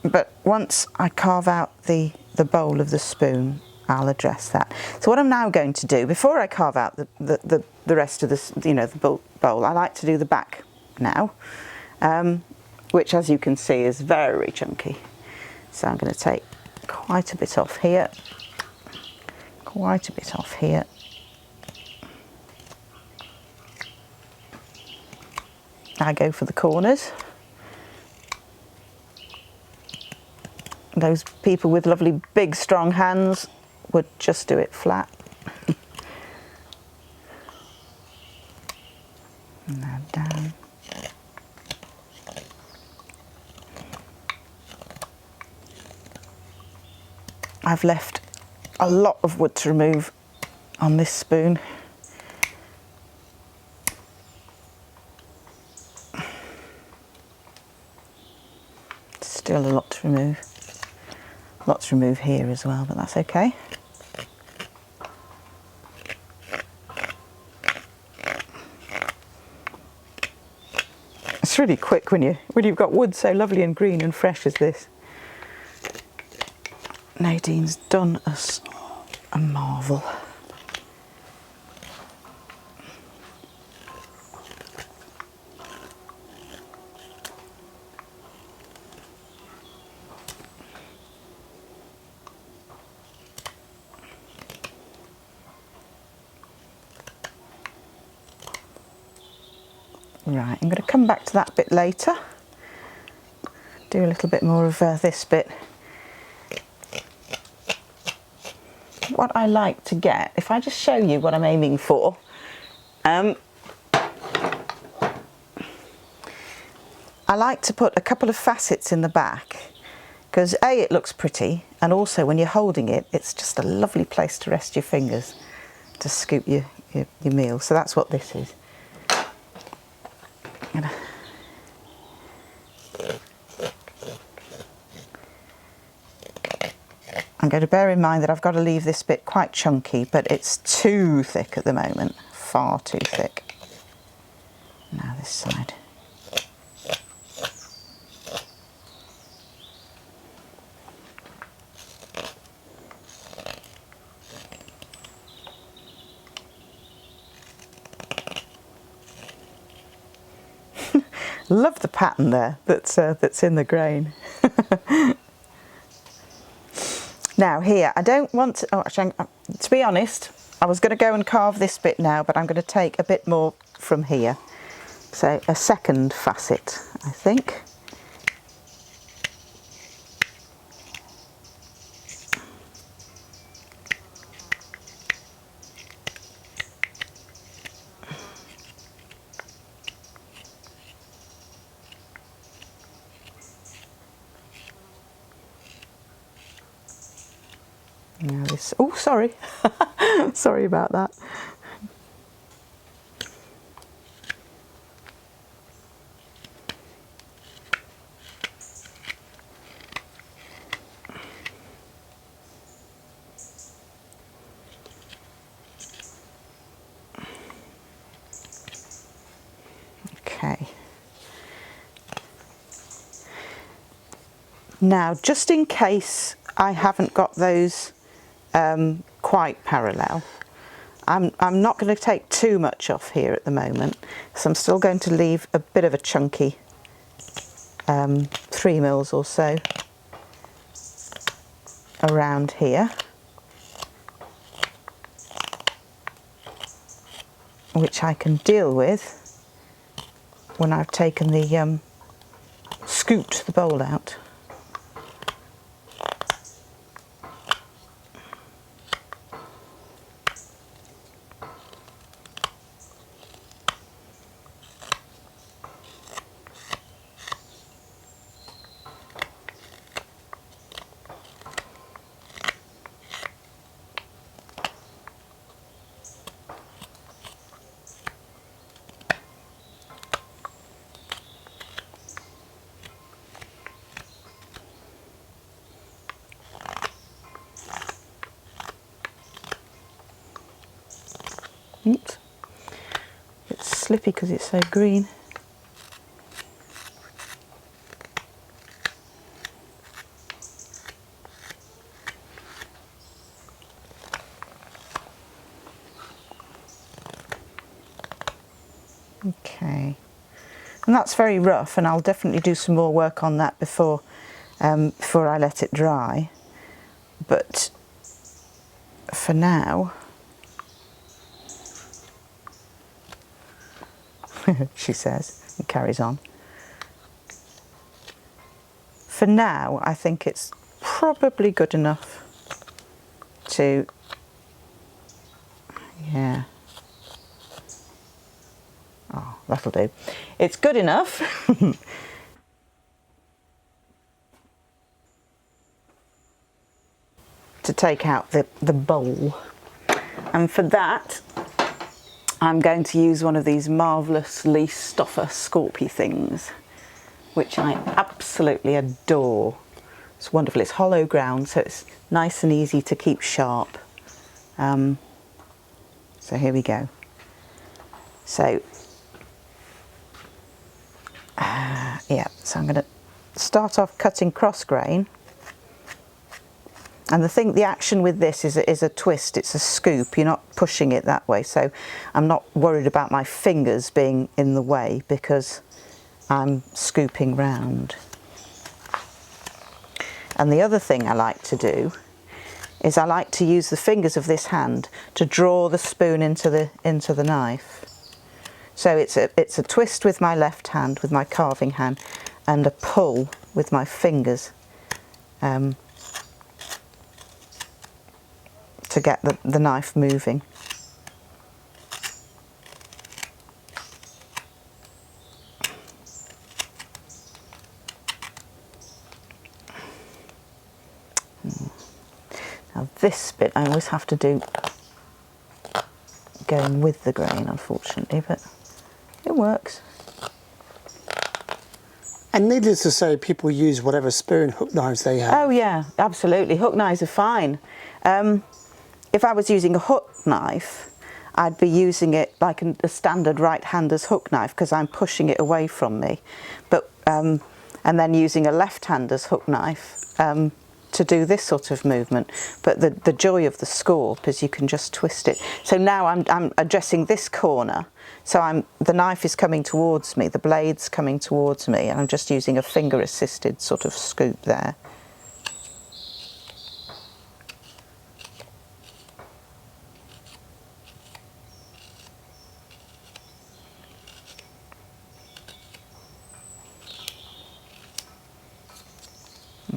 [SPEAKER 2] but once I carve out the bowl of the spoon, I'll address that. So what I'm now going to do, before I carve out the rest of this, you know, the bowl, I like to do the back now, which, as you can see, is very chunky. So I'm going to take quite a bit off here, quite a bit off here. I go for the corners. Those people with lovely big strong hands would just do it flat. Now down. I've left a lot of wood to remove on this spoon. Still a lot to remove. Lots to remove here as well, but that's okay. It's really quick when you've got wood so lovely and green and fresh as this. Nadine's done us a marvel. Right, I'm going to come back to that bit later. Do a little bit more of this bit. What I like to get, if I just show you what I'm aiming for, I like to put a couple of facets in the back because A, it looks pretty, and also when you're holding it, it's just a lovely place to rest your fingers to scoop your meal. So that's what this is. I'm going to bear in mind that I've got to leave this bit quite chunky, but it's too thick at the moment, far too thick. Now this side. Love the pattern there that's in the grain. Now here, I don't want to, actually, to be honest, I was going to go and carve this bit now, but I'm going to take a bit more from here. So a second facet, I think. Now this, oh sorry, sorry about that. Okay. Now, just in case I haven't got those quite parallel, I'm not going to take too much off here at the moment, so I'm still going to leave a bit of a chunky 3 mils or so around here, which I can deal with when I've taken the scooped the bowl out. Oops. It's slippy because it's so green. Okay, and that's very rough, and I'll definitely do some more work on that before I let it dry. But for now, she says, and carries on. For now, I think it's probably good enough to, yeah. Oh, that'll do. It's good enough. to take out the bowl. And for that, I'm going to use one of these marvellously stoffer Scorpy things, which I absolutely adore. It's wonderful. It's hollow ground, so it's nice and easy to keep sharp. So here we go. So, yeah, so I'm going to start off cutting cross grain. And the action with this is a twist, it's a scoop, you're not pushing it that way. So I'm not worried about my fingers being in the way because I'm scooping round. And the other thing I like to do is I like to use the fingers of this hand to draw the spoon into the knife. So it's a twist with my left hand, with my carving hand, and a pull with my fingers to get the knife moving. Now this bit I always have to do going with the grain, unfortunately, but it works.
[SPEAKER 1] And needless to say, people use whatever spoon, hook knives they have.
[SPEAKER 2] Oh yeah, absolutely. Hook knives are fine. If I was using a hook knife, I'd be using it like a standard right-hander's hook knife because I'm pushing it away from me. But and then using a left-hander's hook knife to do this sort of movement. But the joy of the Scorp is you can just twist it. So now I'm addressing this corner. So the knife is coming towards me, the blade's coming towards me, and I'm just using a finger-assisted sort of scoop there.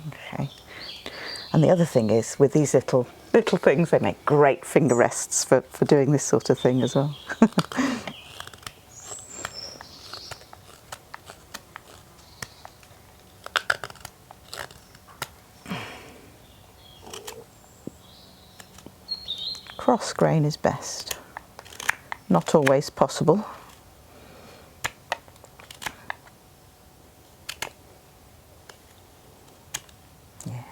[SPEAKER 2] Okay. And the other thing is, with these little things, they make great finger rests for doing this sort of thing as well. Cross grain is best. Not always possible. Yeah.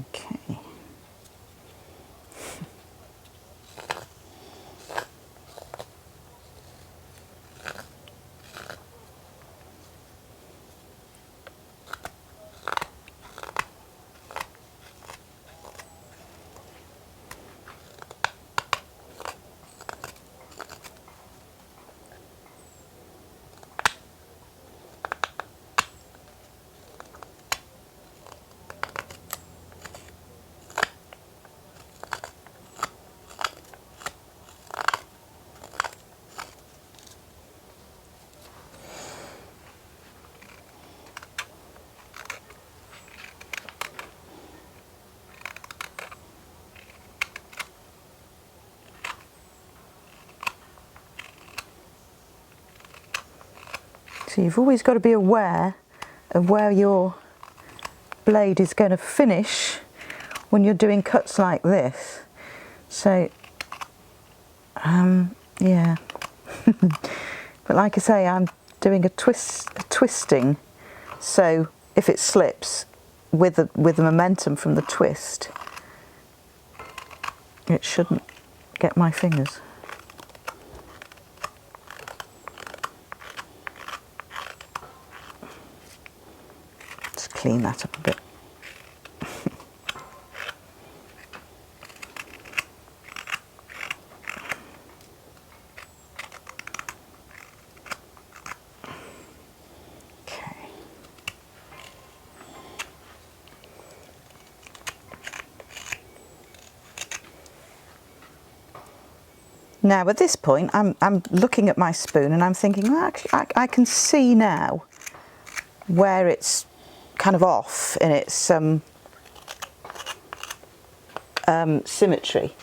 [SPEAKER 2] Okay.
[SPEAKER 3] So you've always got to be aware of where your blade is going to finish when you're doing cuts like this. So yeah. But like I say, I'm doing a twisting, so if it slips with the momentum from the twist, it shouldn't get my fingers. Just clean that up a bit. Now at this point I'm looking at my spoon and I'm thinking, well, actually, I can see now where it's kind of off in its symmetry.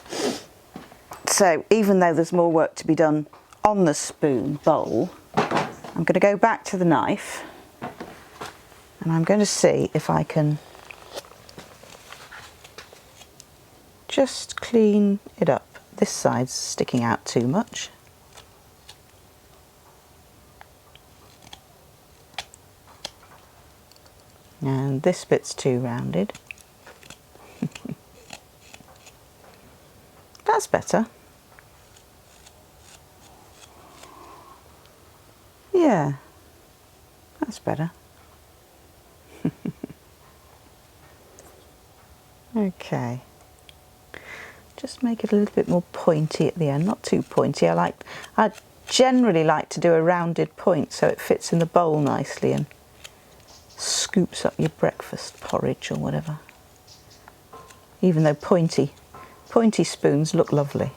[SPEAKER 3] So even though there's more work to be done on the spoon bowl, I'm going to go back to the knife and I'm going to see if I can just clean it up. This side's sticking out too much. And this bit's too rounded. That's better. Yeah, that's better. Okay. Just make it a little bit more pointy at the end, not too pointy. I generally like to do a rounded point so it fits in the bowl nicely and scoops up your breakfast porridge or whatever. Even though pointy spoons look lovely.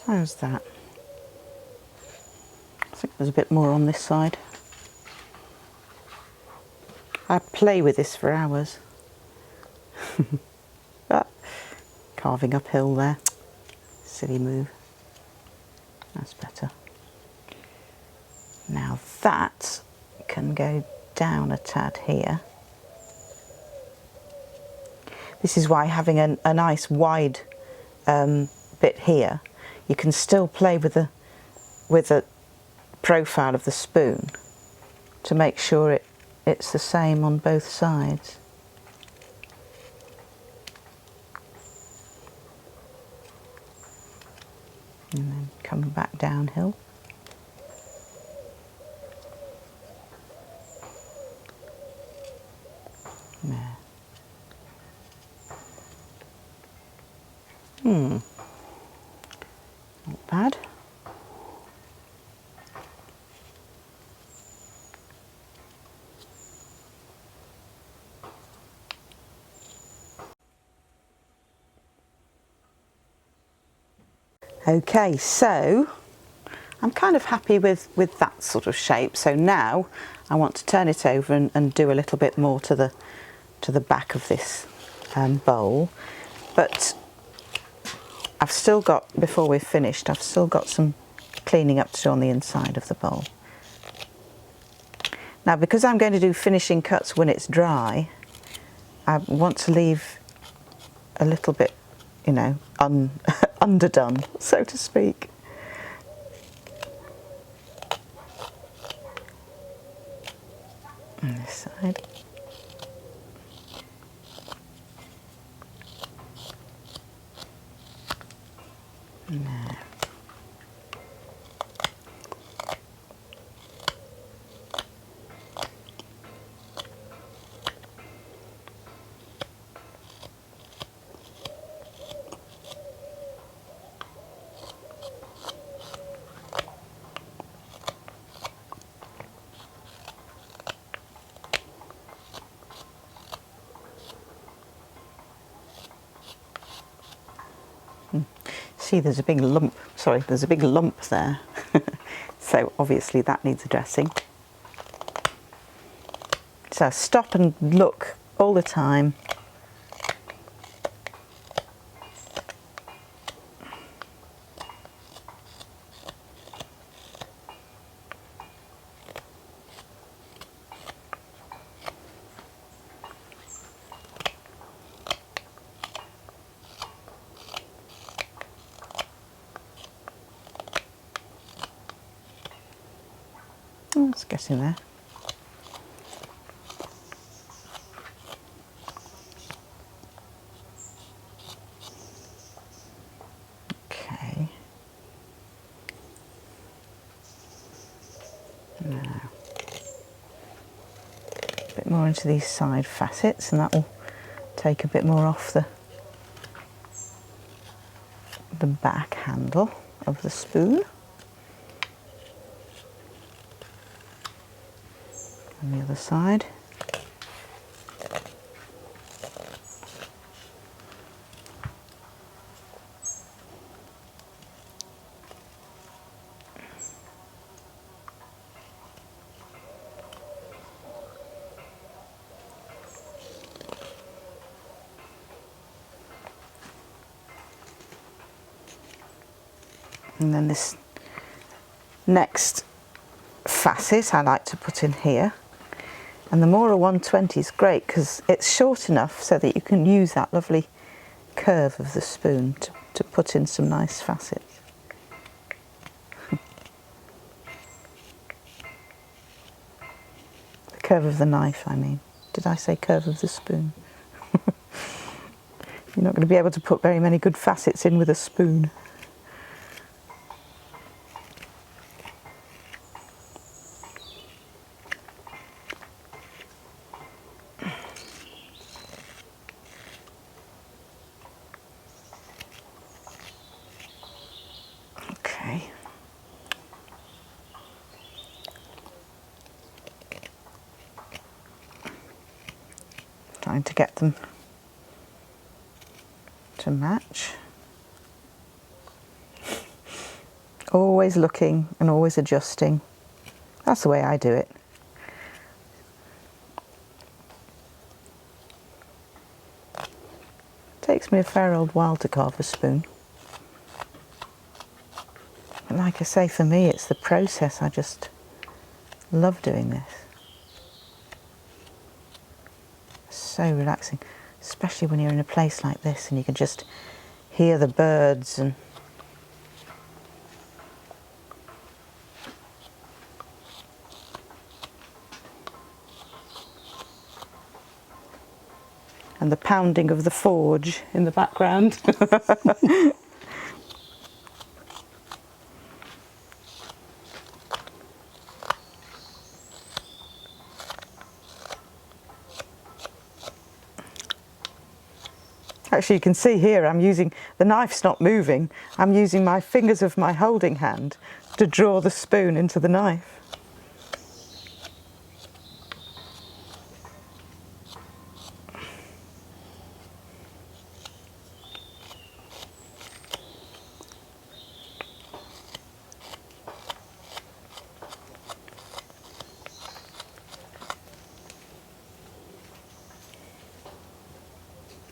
[SPEAKER 3] How's that? I think there's a bit more on this side. I play with this for hours. Ah, carving uphill there. Silly move. That's better. Now that can go down a tad here. This is why having a nice wide bit here, you can still play with the profile of the spoon to make sure it's the same on both sides. And then coming back downhill. There. Not bad. Okay, so I'm kind of happy with that sort of shape. So now I want to turn it over and do a little bit more to the back of this bowl. But I've still got, before we're finished, I've still got some cleaning up to do on the inside of the bowl. Now, because I'm going to do finishing cuts when it's dry, I want to leave a little bit, you know, underdone, so to speak. On this side. There. See, there's a big lump, sorry, there's a big lump there. So obviously that needs addressing. So stop and look all the time. Oh, it's getting there. Okay. Now, a bit more into these side facets, and that will take a bit more off the back handle of the spoon. On the other side. And then this next facet I like to put in here. And the Mora 120 is great because it's short enough so that you can use that lovely curve of the spoon to put in some nice facets. The curve of the knife, I mean. Did I say curve of the spoon? You're not going to be able to put very many good facets in with a spoon. Trying to get them to match. Always looking and always adjusting. That's the way I do it. Takes me a fair old while to carve a spoon. But like I say, for me it's the process. I just love doing this. So relaxing, especially when you're in a place like this and you can just hear the birds and the pounding of the forge in the background. Actually, you can see here I'm using, the knife's not moving, I'm using my fingers of my holding hand to draw the spoon into the knife.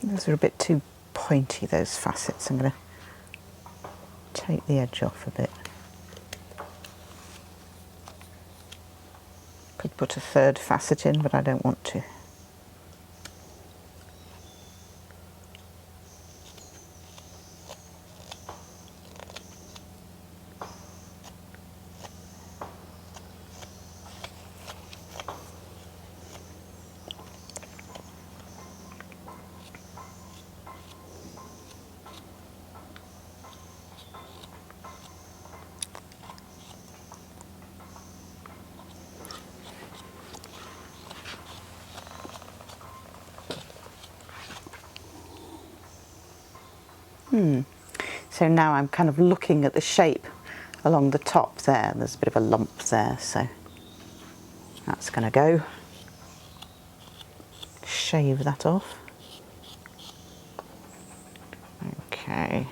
[SPEAKER 3] Those are a bit too pointy, those facets. I'm going to take the edge off a bit. Could put a third facet in, but I don't want to. So now I'm kind of looking at the shape along the top there. There's a bit of a lump there, so that's going to go. Shave that off. Okay.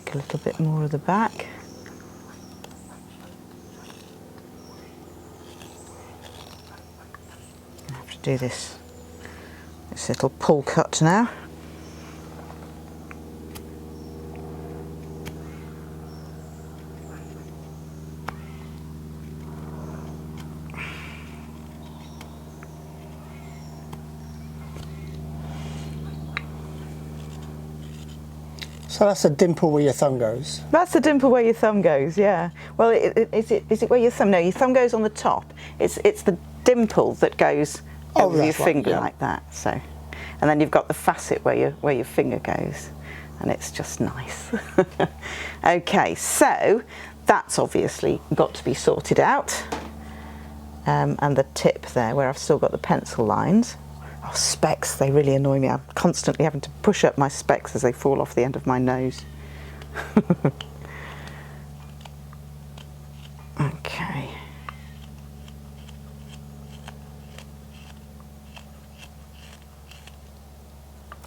[SPEAKER 3] Take a little bit more of the back. I have to do this little pull cut now.
[SPEAKER 1] So that's a dimple where your thumb goes.
[SPEAKER 3] That's the dimple where your thumb goes, yeah. Well, is it where your thumb? No, your thumb goes on the top. It's the dimple that goes over your
[SPEAKER 1] that's right,
[SPEAKER 3] finger
[SPEAKER 1] yeah.
[SPEAKER 3] like that. So, and then you've got the facet where your finger goes, and it's just nice. Okay, so that's obviously got to be sorted out, and the tip there where I've still got the pencil lines. Oh, specs, they really annoy me. I'm constantly having to push up my specs as they fall off the end of my nose. Okay.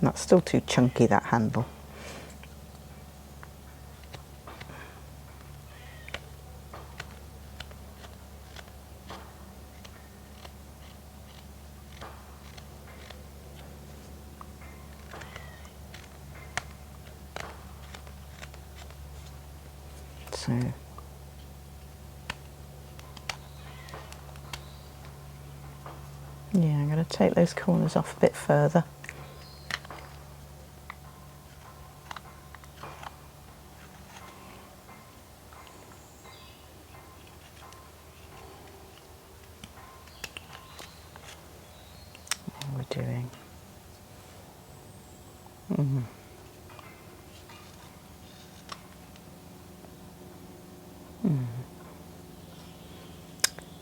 [SPEAKER 3] That's still too chunky, that handle. So yeah, I'm going to take those corners off a bit further. What are we doing?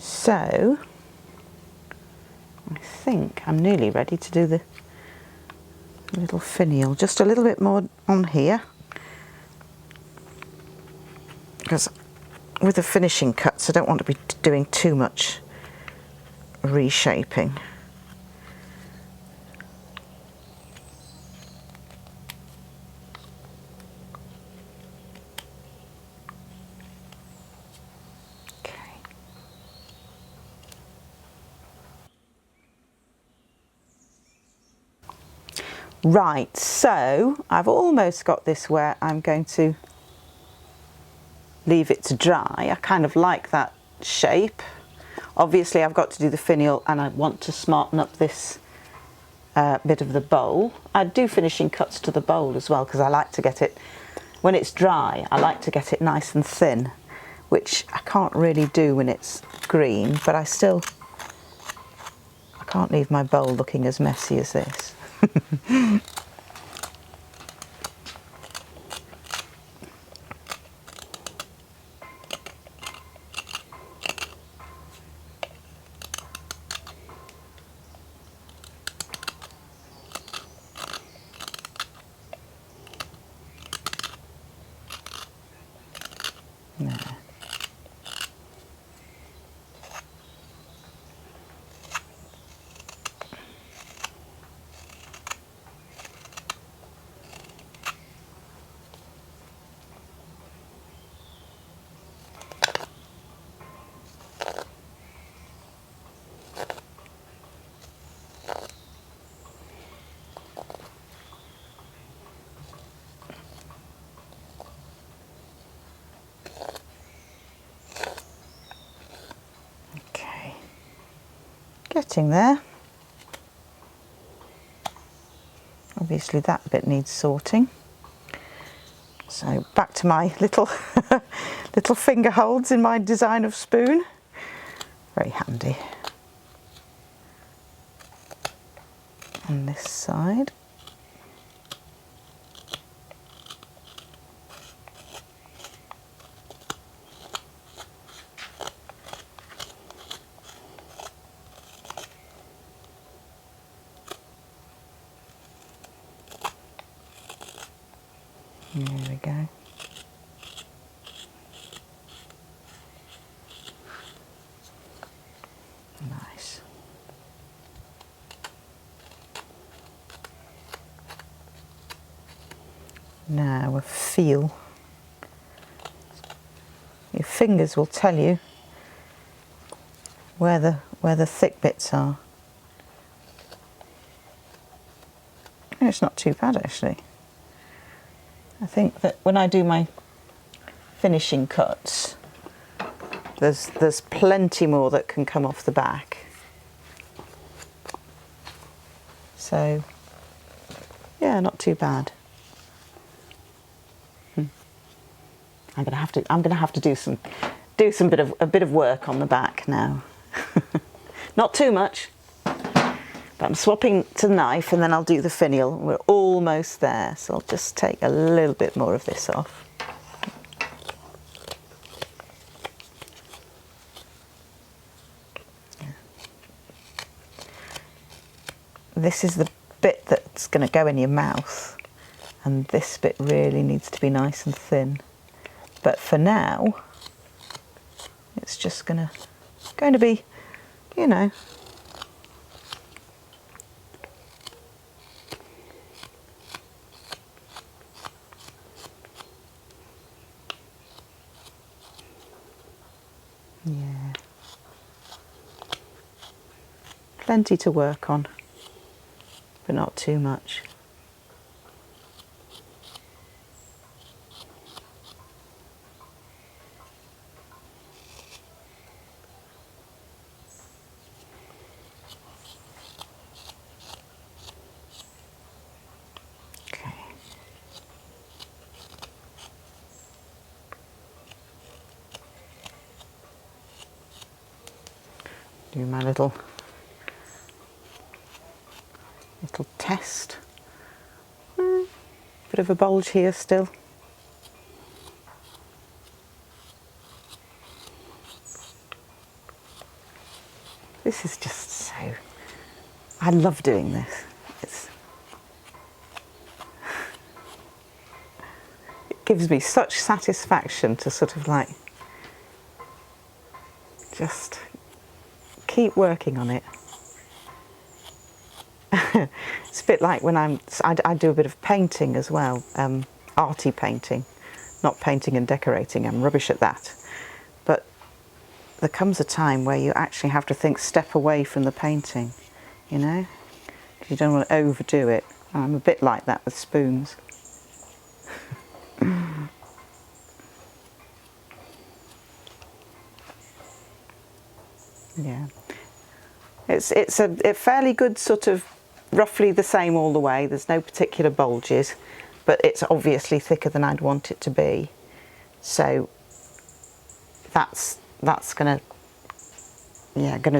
[SPEAKER 3] So I think I'm nearly ready to do the little finial. Just a little bit more on here, because with the finishing cuts I don't want to be doing too much reshaping. Right, so I've almost got this where I'm going to leave it to dry. I kind of like that shape. Obviously I've got to do the finial and I want to smarten up this bit of the bowl. I do finishing cuts to the bowl as well, because I like to get it, when it's dry, I like to get it nice and thin, which I can't really do when it's green, but I can't leave my bowl looking as messy as this. There. Okay, getting there. Obviously that bit needs sorting. So back to my little little finger holds in my design of spoon. Very handy. On this side. There we go. Nice. Now a feel. Your fingers will tell you where the thick bits are. It's not too bad actually. I think that when I do my finishing cuts, there's plenty more that can come off the back. So yeah, not too bad. I'm gonna have to do a bit of work on the back now. Not too much, but I'm swapping to the knife and then I'll do the finial. We're almost there, so I'll just take a little bit more of this off. This is the bit that's going to go in your mouth, and this bit really needs to be nice and thin. But for now, it's just going to be, you know, yeah, plenty to work on, but not too much. Do my little test. Bit of a bulge here still. This is just so, I love doing this. It gives me such satisfaction to sort of like just keep working on it. It's a bit like when I do a bit of painting as well, arty painting, not painting and decorating. I'm rubbish at that. But there comes a time where you actually have to step away from the painting, you know? You don't want to overdo it. I'm a bit like that with spoons. Yeah. It's a fairly good sort of, roughly the same all the way. There's no particular bulges, but it's obviously thicker than I'd want it to be. So that's gonna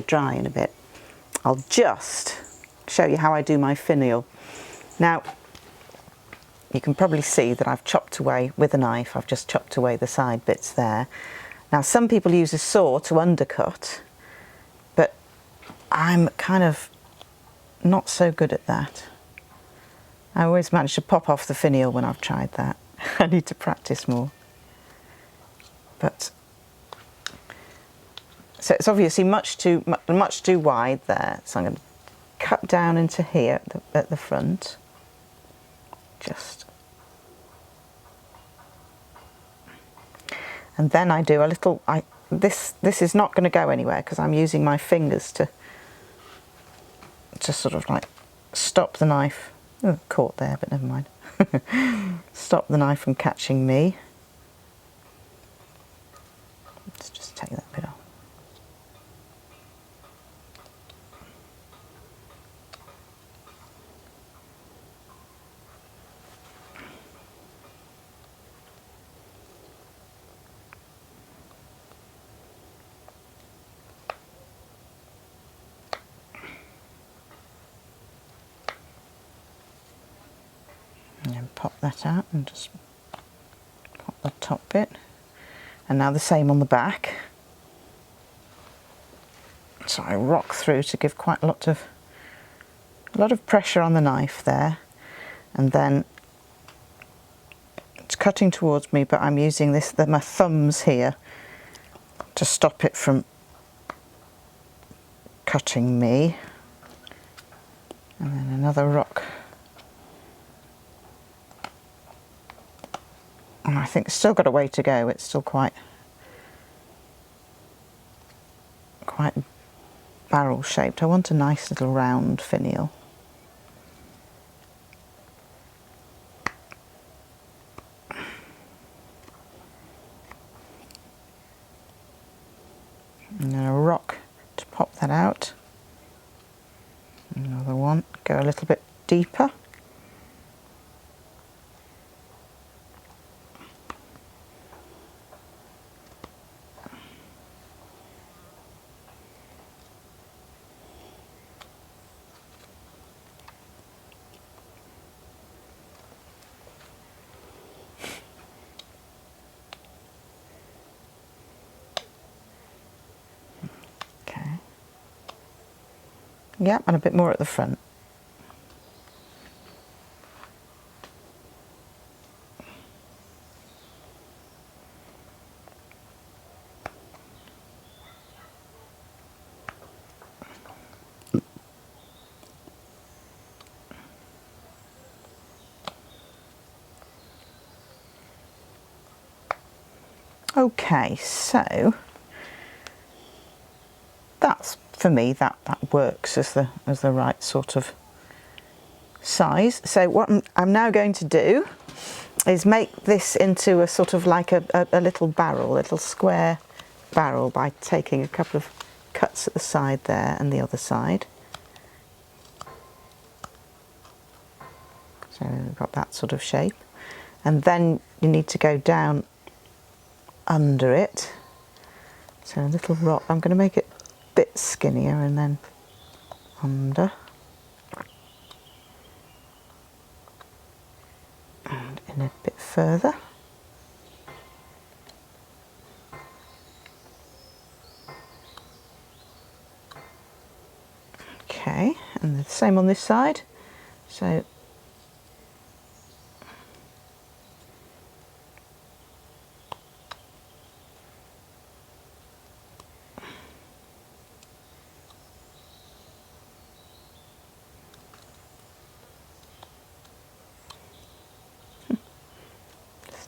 [SPEAKER 3] dry in a bit. I'll just show you how I do my finial. Now, you can probably see that I've chopped away with a knife. I've just chopped away the side bits there. Now, some people use a saw to undercut, but I'm kind of not so good at that. I always manage to pop off the finial when I've tried that. I need to practice more. But so it's obviously much too wide there. So I'm going to cut down into here at the front. Just. And then I do a little, this is not going to go anywhere because I'm using my fingers to sort of like stop the knife. Oh, caught there, but never mind. Stop the knife from catching me. Let's just take that bit off. And then pop that out and just pop the top bit. And now the same on the back. So I rock through to give quite a lot of pressure on the knife there. And then it's cutting towards me, but I'm using my thumbs here to stop it from cutting me. And then another rock. And I think it's still got a way to go. It's still quite quite barrel shaped. I want a nice little round finial. And then a rock to pop that out. Another one, go a little bit deeper. Yep, and a bit more at the front. Okay, so that's, for me, that works as the right sort of size. So what I'm now going to do is make this into a sort of like a little barrel, a little square barrel, by taking a couple of cuts at the side there and the other side. So we've got that sort of shape, and then you need to go down under it. So a little rock. I'm going to make it a bit skinnier and then under. And in a bit further. Okay, and the same on this side. So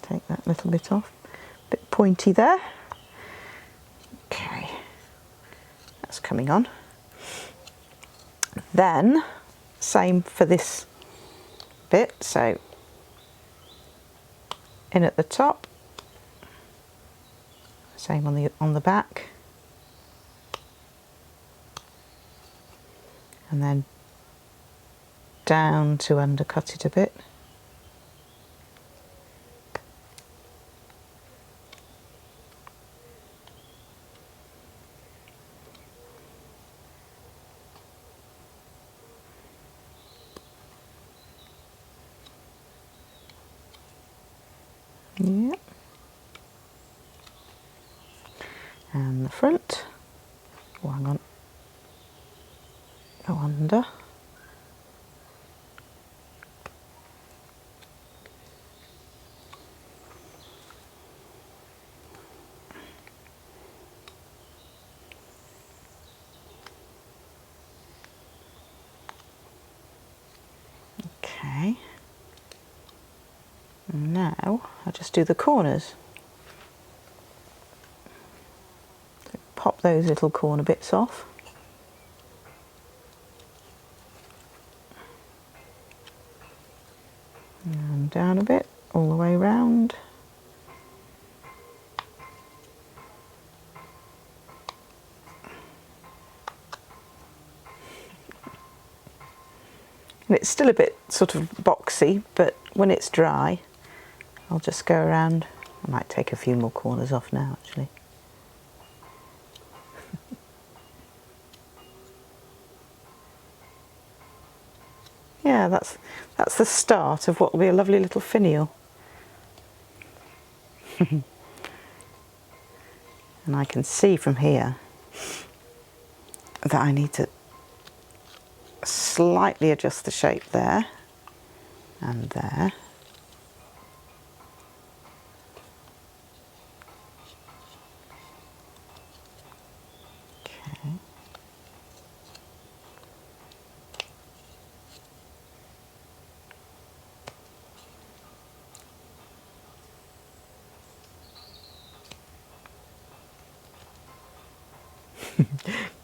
[SPEAKER 3] take that little bit off, a bit pointy there. Okay, that's coming on. Then same for this bit, so in at the top, same on the back, and then down to undercut it a bit. Yep. And the front, oh, hang on, go under. Okay. Now I'll just do the corners. So pop those little corner bits off. And down a bit, all the way round. And it's still a bit sort of boxy, but when it's dry, I'll just go around. I might take a few more corners off now, actually. Yeah, that's the start of what will be a lovely little finial. And I can see from here that I need to slightly adjust the shape there and there. Okay.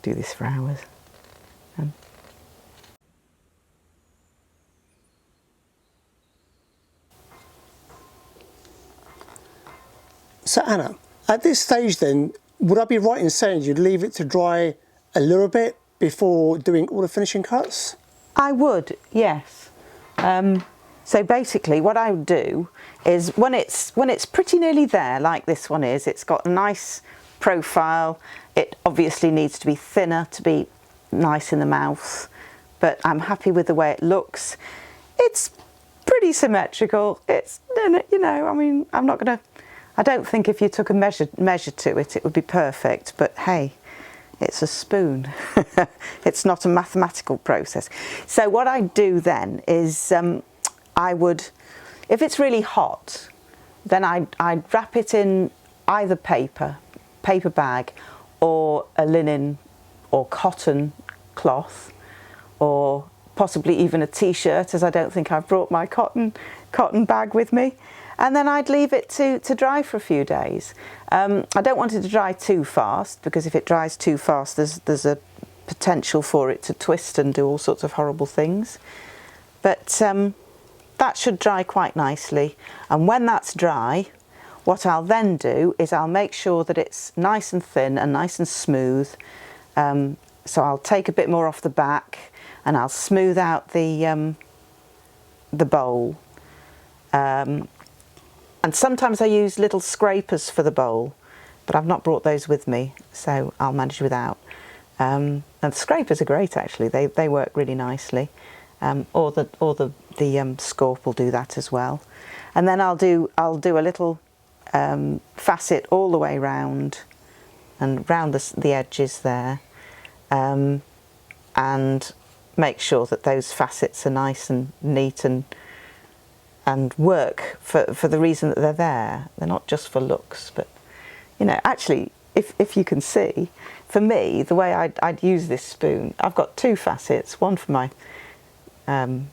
[SPEAKER 3] Do this for hours.
[SPEAKER 1] So Anna, at this stage then, would I be right in saying you'd leave it to dry a little bit before doing all the finishing cuts?
[SPEAKER 2] I would, yes. So basically what I would do is when it's pretty nearly there, like this one is, it's got a nice profile. It obviously needs to be thinner to be nice in the mouth, but I'm happy with the way it looks. It's pretty symmetrical. It's, you know, I mean, I don't think if you took a measure to it, it would be perfect, but hey, it's a spoon. It's not a mathematical process. So what I do then is I would, if it's really hot, then I'd wrap it in either paper bag, or a linen or cotton cloth, or possibly even a t-shirt, as I don't think I've brought my cotton bag with me. And then I'd leave it to dry for a few days. I don't want it to dry too fast, because if it dries too fast, there's a potential for it to twist and do all sorts of horrible things. But that should dry quite nicely. And when that's dry, what I'll then do is I'll make sure that it's nice and thin and nice and smooth. So I'll take a bit more off the back, and I'll smooth out the bowl. And sometimes I use little scrapers for the bowl, but I've not brought those with me, so I'll manage without. And the scrapers are great, actually. They work really nicely. Or the scorp will do that as well. And then I'll do a little facet all the way round, and round the edges there, and make sure that those facets are nice and neat and work for the reason that they're there. They're not just for looks, but, you know, actually, if you can see, for me, the way I'd use this spoon, I've got two facets, one for my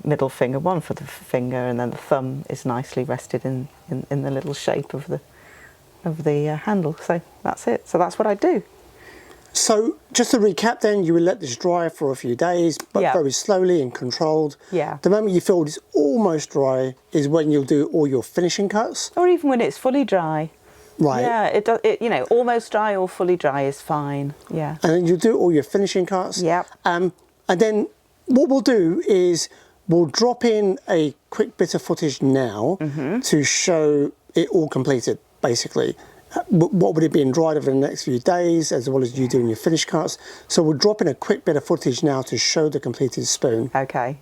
[SPEAKER 2] middle finger, one for the finger, and then the thumb is nicely rested in the little shape of the handle. So that's it. So that's what I do.
[SPEAKER 1] So just to recap then, you would let this dry for a few days, but
[SPEAKER 2] Yeah.
[SPEAKER 1] very slowly and controlled.
[SPEAKER 2] Yeah.
[SPEAKER 1] The moment you feel it's almost dry is when you'll do all your finishing cuts.
[SPEAKER 2] Or even when it's fully dry.
[SPEAKER 1] Right.
[SPEAKER 2] Yeah, it you know, almost dry or fully dry is fine. Yeah.
[SPEAKER 1] And then you do all your finishing cuts.
[SPEAKER 2] Yep.
[SPEAKER 1] And then what we'll do is we'll drop in a quick bit of footage now to show it all completed, basically. What would it be in dried over the next few days, as well as you doing your finish cuts. So we'll drop in a quick bit of footage now to show the completed spoon.
[SPEAKER 2] Okay.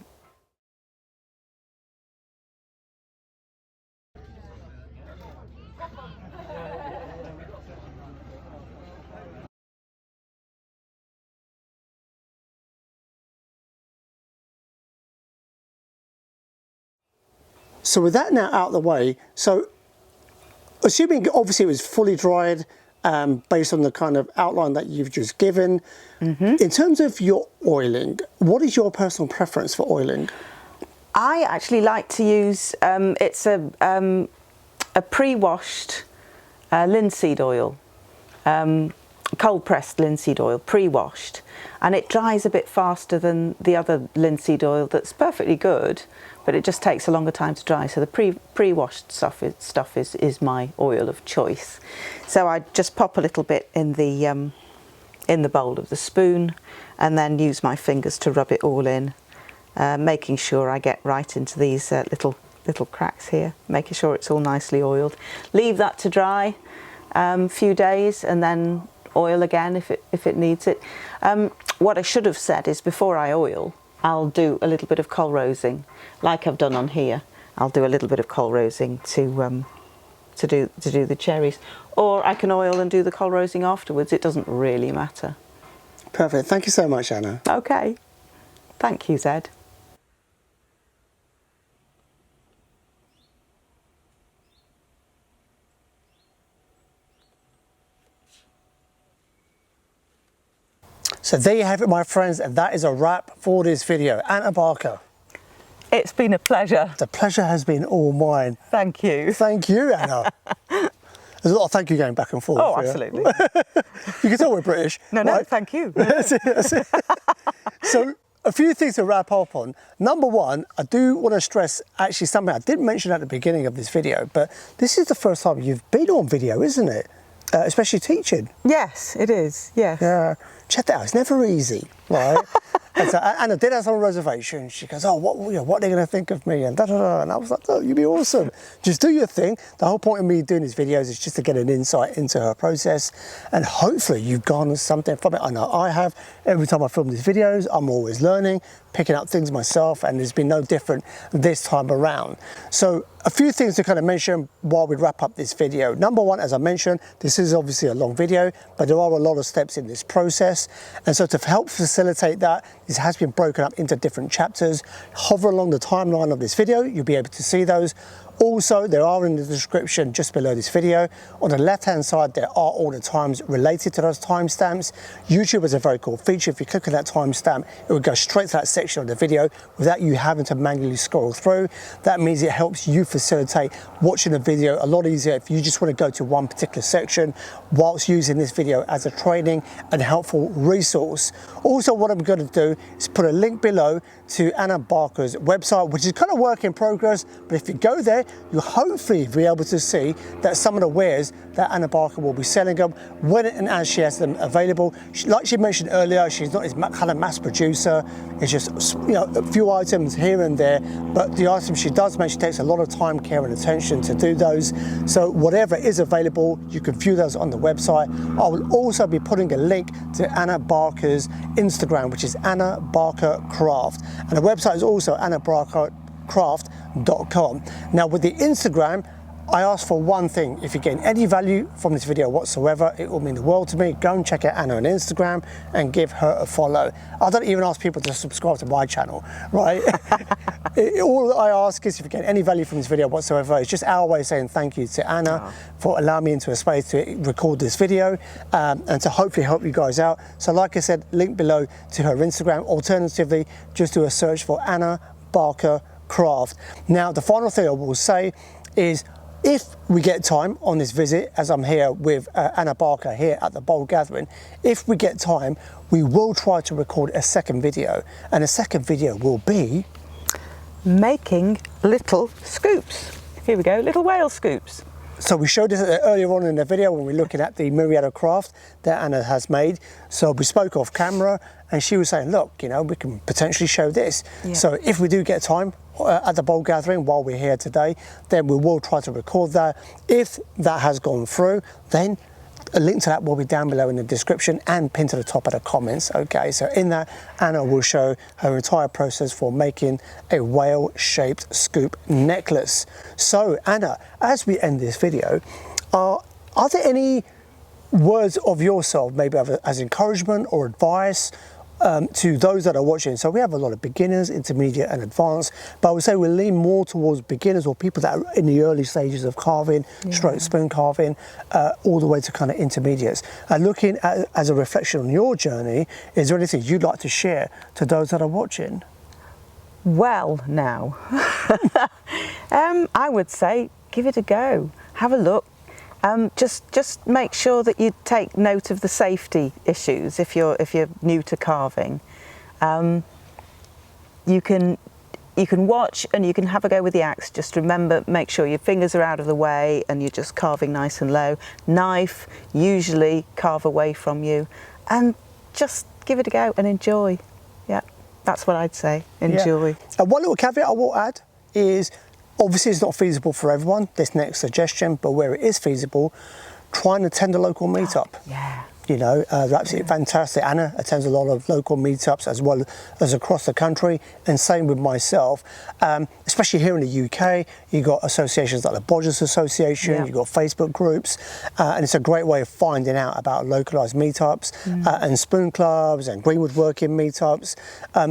[SPEAKER 1] So with that now out of the way, so assuming obviously it was fully dried, based on the kind of outline that you've just given, in terms of your oiling, what is your personal preference for oiling?
[SPEAKER 2] I actually like to use, it's a pre-washed linseed oil, cold pressed linseed oil, pre-washed, and it dries a bit faster than the other linseed oil that's perfectly good, but it just takes a longer time to dry. So the pre-washed stuff is my oil of choice. So I just pop a little bit in the bowl of the spoon, and then use my fingers to rub it all in, making sure I get right into these little cracks here, making sure it's all nicely oiled. Leave that to dry a few days, and then oil again if it needs it. What I should have said is, before I oil, I'll do a little bit of coal rosing, like I've done on here. I'll do a little bit of coal rosing to do the cherries, or I can oil and do the coal rosing afterwards. It doesn't really matter.
[SPEAKER 1] Perfect. Thank you so much, Anna.
[SPEAKER 2] Okay. Thank you, Zed.
[SPEAKER 1] So there you have it, my friends, and that is a wrap for this video. Anna Barker,
[SPEAKER 2] It's been a pleasure.
[SPEAKER 1] the pleasure has been all mine.
[SPEAKER 2] Thank you.
[SPEAKER 1] Thank you, Anna. There's a lot of thank you going back and forth.
[SPEAKER 2] Oh,
[SPEAKER 1] yeah.
[SPEAKER 2] absolutely.
[SPEAKER 1] You can tell we're British.
[SPEAKER 2] No,
[SPEAKER 1] right?
[SPEAKER 2] thank you.
[SPEAKER 1] That's it, that's it. So, a few things to wrap up on. Number one, I do want to stress actually something I didn't mention at the beginning of this video, but this is the first time you've been on video, isn't it? Especially teaching.
[SPEAKER 2] Yes, it is. Yes.
[SPEAKER 1] Yeah. Check that out. It's never easy, right? And so Anna did have some reservation. She goes, "Oh, what are they going to think of me?" And da da da. And I was like, "Oh, you'd be awesome. Just do your thing." The whole point of me doing these videos is just to get an insight into her process, and hopefully you've garnered something from it. I know I have. Every time I film these videos, I'm always learning, picking up things myself, and there's been no different this time around. So a few things to kind of mention while we wrap up this video. Number one, as I mentioned, this is obviously a long video, but there are a lot of steps in this process. And so to help facilitate that, this has been broken up into different chapters. Hover along the timeline of this video, you'll be able to see those. Also, there are in the description just below this video. On the left-hand side, there are all the times related to those timestamps. YouTube has a very cool feature. If you click on that timestamp, it will go straight to that section of the video without you having to manually scroll through. That means it helps you facilitate watching the video a lot easier if you just want to go to one particular section whilst using this video as a training and helpful resource. Also, what I'm going to do is put a link below to Anna Barker's website, which is kind of work in progress, but if you go there, you'll hopefully be able to see that some of the wares that Anna Barker will be selling them when and as she has them available. Like she mentioned earlier, she's not this kind of mass producer. It's just, you know, a few items here and there, but the items she does make, she takes a lot of time, care and attention to do those. So whatever is available, you can view those on the website. I will also be putting a link to Anna Barker's Instagram, which is Anna Barker Craft. And the website is also annabarkercraft.com. Now with the Instagram, I ask for one thing. If you're getting any value from this video whatsoever, it will mean the world to me. Go and check out Anna on Instagram and give her a follow. I don't even ask people to subscribe to my channel, right? All I ask is if you get any value from this video whatsoever, it's just our way of saying thank you to Anna for allowing me into a space to record this video and to hopefully help you guys out. So like I said, link below to her Instagram. Alternatively, just do a search for Anna Barker Craft. Now, the final thing I will say is, if we get time on this visit, as I'm here with Anna Barker here at the Bowl Gathering, if we get time, we will try to record a second video. And the second video will be
[SPEAKER 2] making little scoops. Here we go, little whale scoops.
[SPEAKER 1] So we showed this earlier on in the video when we were looking at the myriad of craft that Anna has made. So we spoke off camera and she was saying, look, you know, we can potentially show this. Yeah. So if we do get time at the Bowl Gathering while we're here today, then we will try to record that. If that has gone through, then a link to that will be down below in the description and pinned to the top of the comments. Okay, so in that, Anna will show her entire process for making a whale-shaped scoop necklace. So Anna, as we end this video, are there any words of yourself, maybe as encouragement or advice to those that are watching? So we have a lot of beginners, intermediate and advanced, but I would say we'll lean more towards beginners or people that are in the early stages of carving, stroke spoon carving, all the way to kind of intermediates. And looking at, as a reflection on your journey, is there anything you'd like to share to those that are watching?
[SPEAKER 2] Well, now, I would say give it a go, have a look. Just make sure that you take note of the safety issues if you're new to carving. You can watch and you can have a go with the axe. Just remember, make sure your fingers are out of the way and you're just carving nice and low. Knife, usually carve away from you, and just give it a go and enjoy. Yeah, that's what I'd say. Enjoy.
[SPEAKER 1] Yeah. And one little caveat I will add is, obviously, it's not feasible for everyone, this next suggestion, but where it is feasible, try and attend a local meetup.
[SPEAKER 2] Yeah.
[SPEAKER 1] You know, they're absolutely fantastic. Anna attends a lot of local meetups as well as across the country, and same with myself. Especially here in the UK, you've got associations like the Bodgers Association, you've got Facebook groups, and it's a great way of finding out about localised meetups and spoon clubs and green woodworking meetups.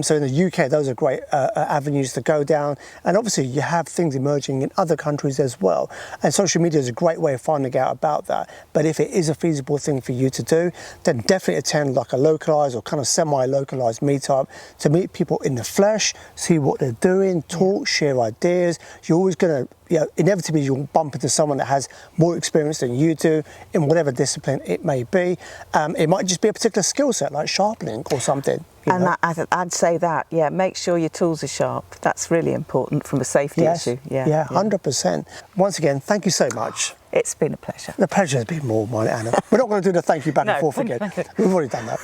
[SPEAKER 1] So in the UK, those are great avenues to go down. And obviously, you have things emerging in other countries as well. And social media is a great way of finding out about that. But if it is a feasible thing for you to do, then definitely attend like a localised or kind of semi-localised meetup to meet people in the flesh, see what they're doing, talk, share share ideas. You're always going to, inevitably you'll bump into someone that has more experience than you do in whatever discipline it may be. It might just be a particular skill set like sharpening or something.
[SPEAKER 3] And I'd say that, yeah, make sure your tools are sharp. That's really important from a safety issue.
[SPEAKER 1] Yeah, 100%. Once again, thank you so much.
[SPEAKER 3] It's been a pleasure.
[SPEAKER 1] The pleasure has been more mine, Anna. We're not going to do the thank you back and forth again. We've already done that.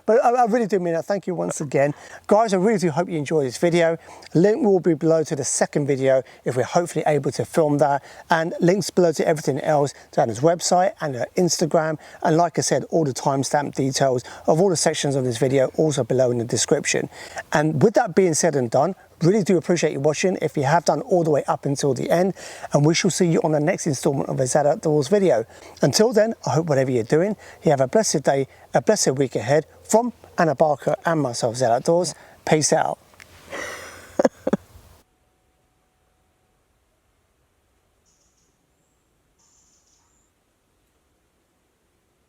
[SPEAKER 1] But I really do mean that. Thank you once again. Guys, I really do hope you enjoyed this video. Link will be below to the second video if we're hopefully able to film that. And links below to everything else, to Anna's website and her Instagram. And like I said, all the timestamp details of all the sections of this video also below in the description. And with that being said and done, really do appreciate you watching if you have done all the way up until the end, and we shall see you on the next installment of a Z Outdoors video. Until then, I hope whatever you're doing, you have a blessed day, a blessed week ahead. From Anna Barker and myself, Z Outdoors. Peace out.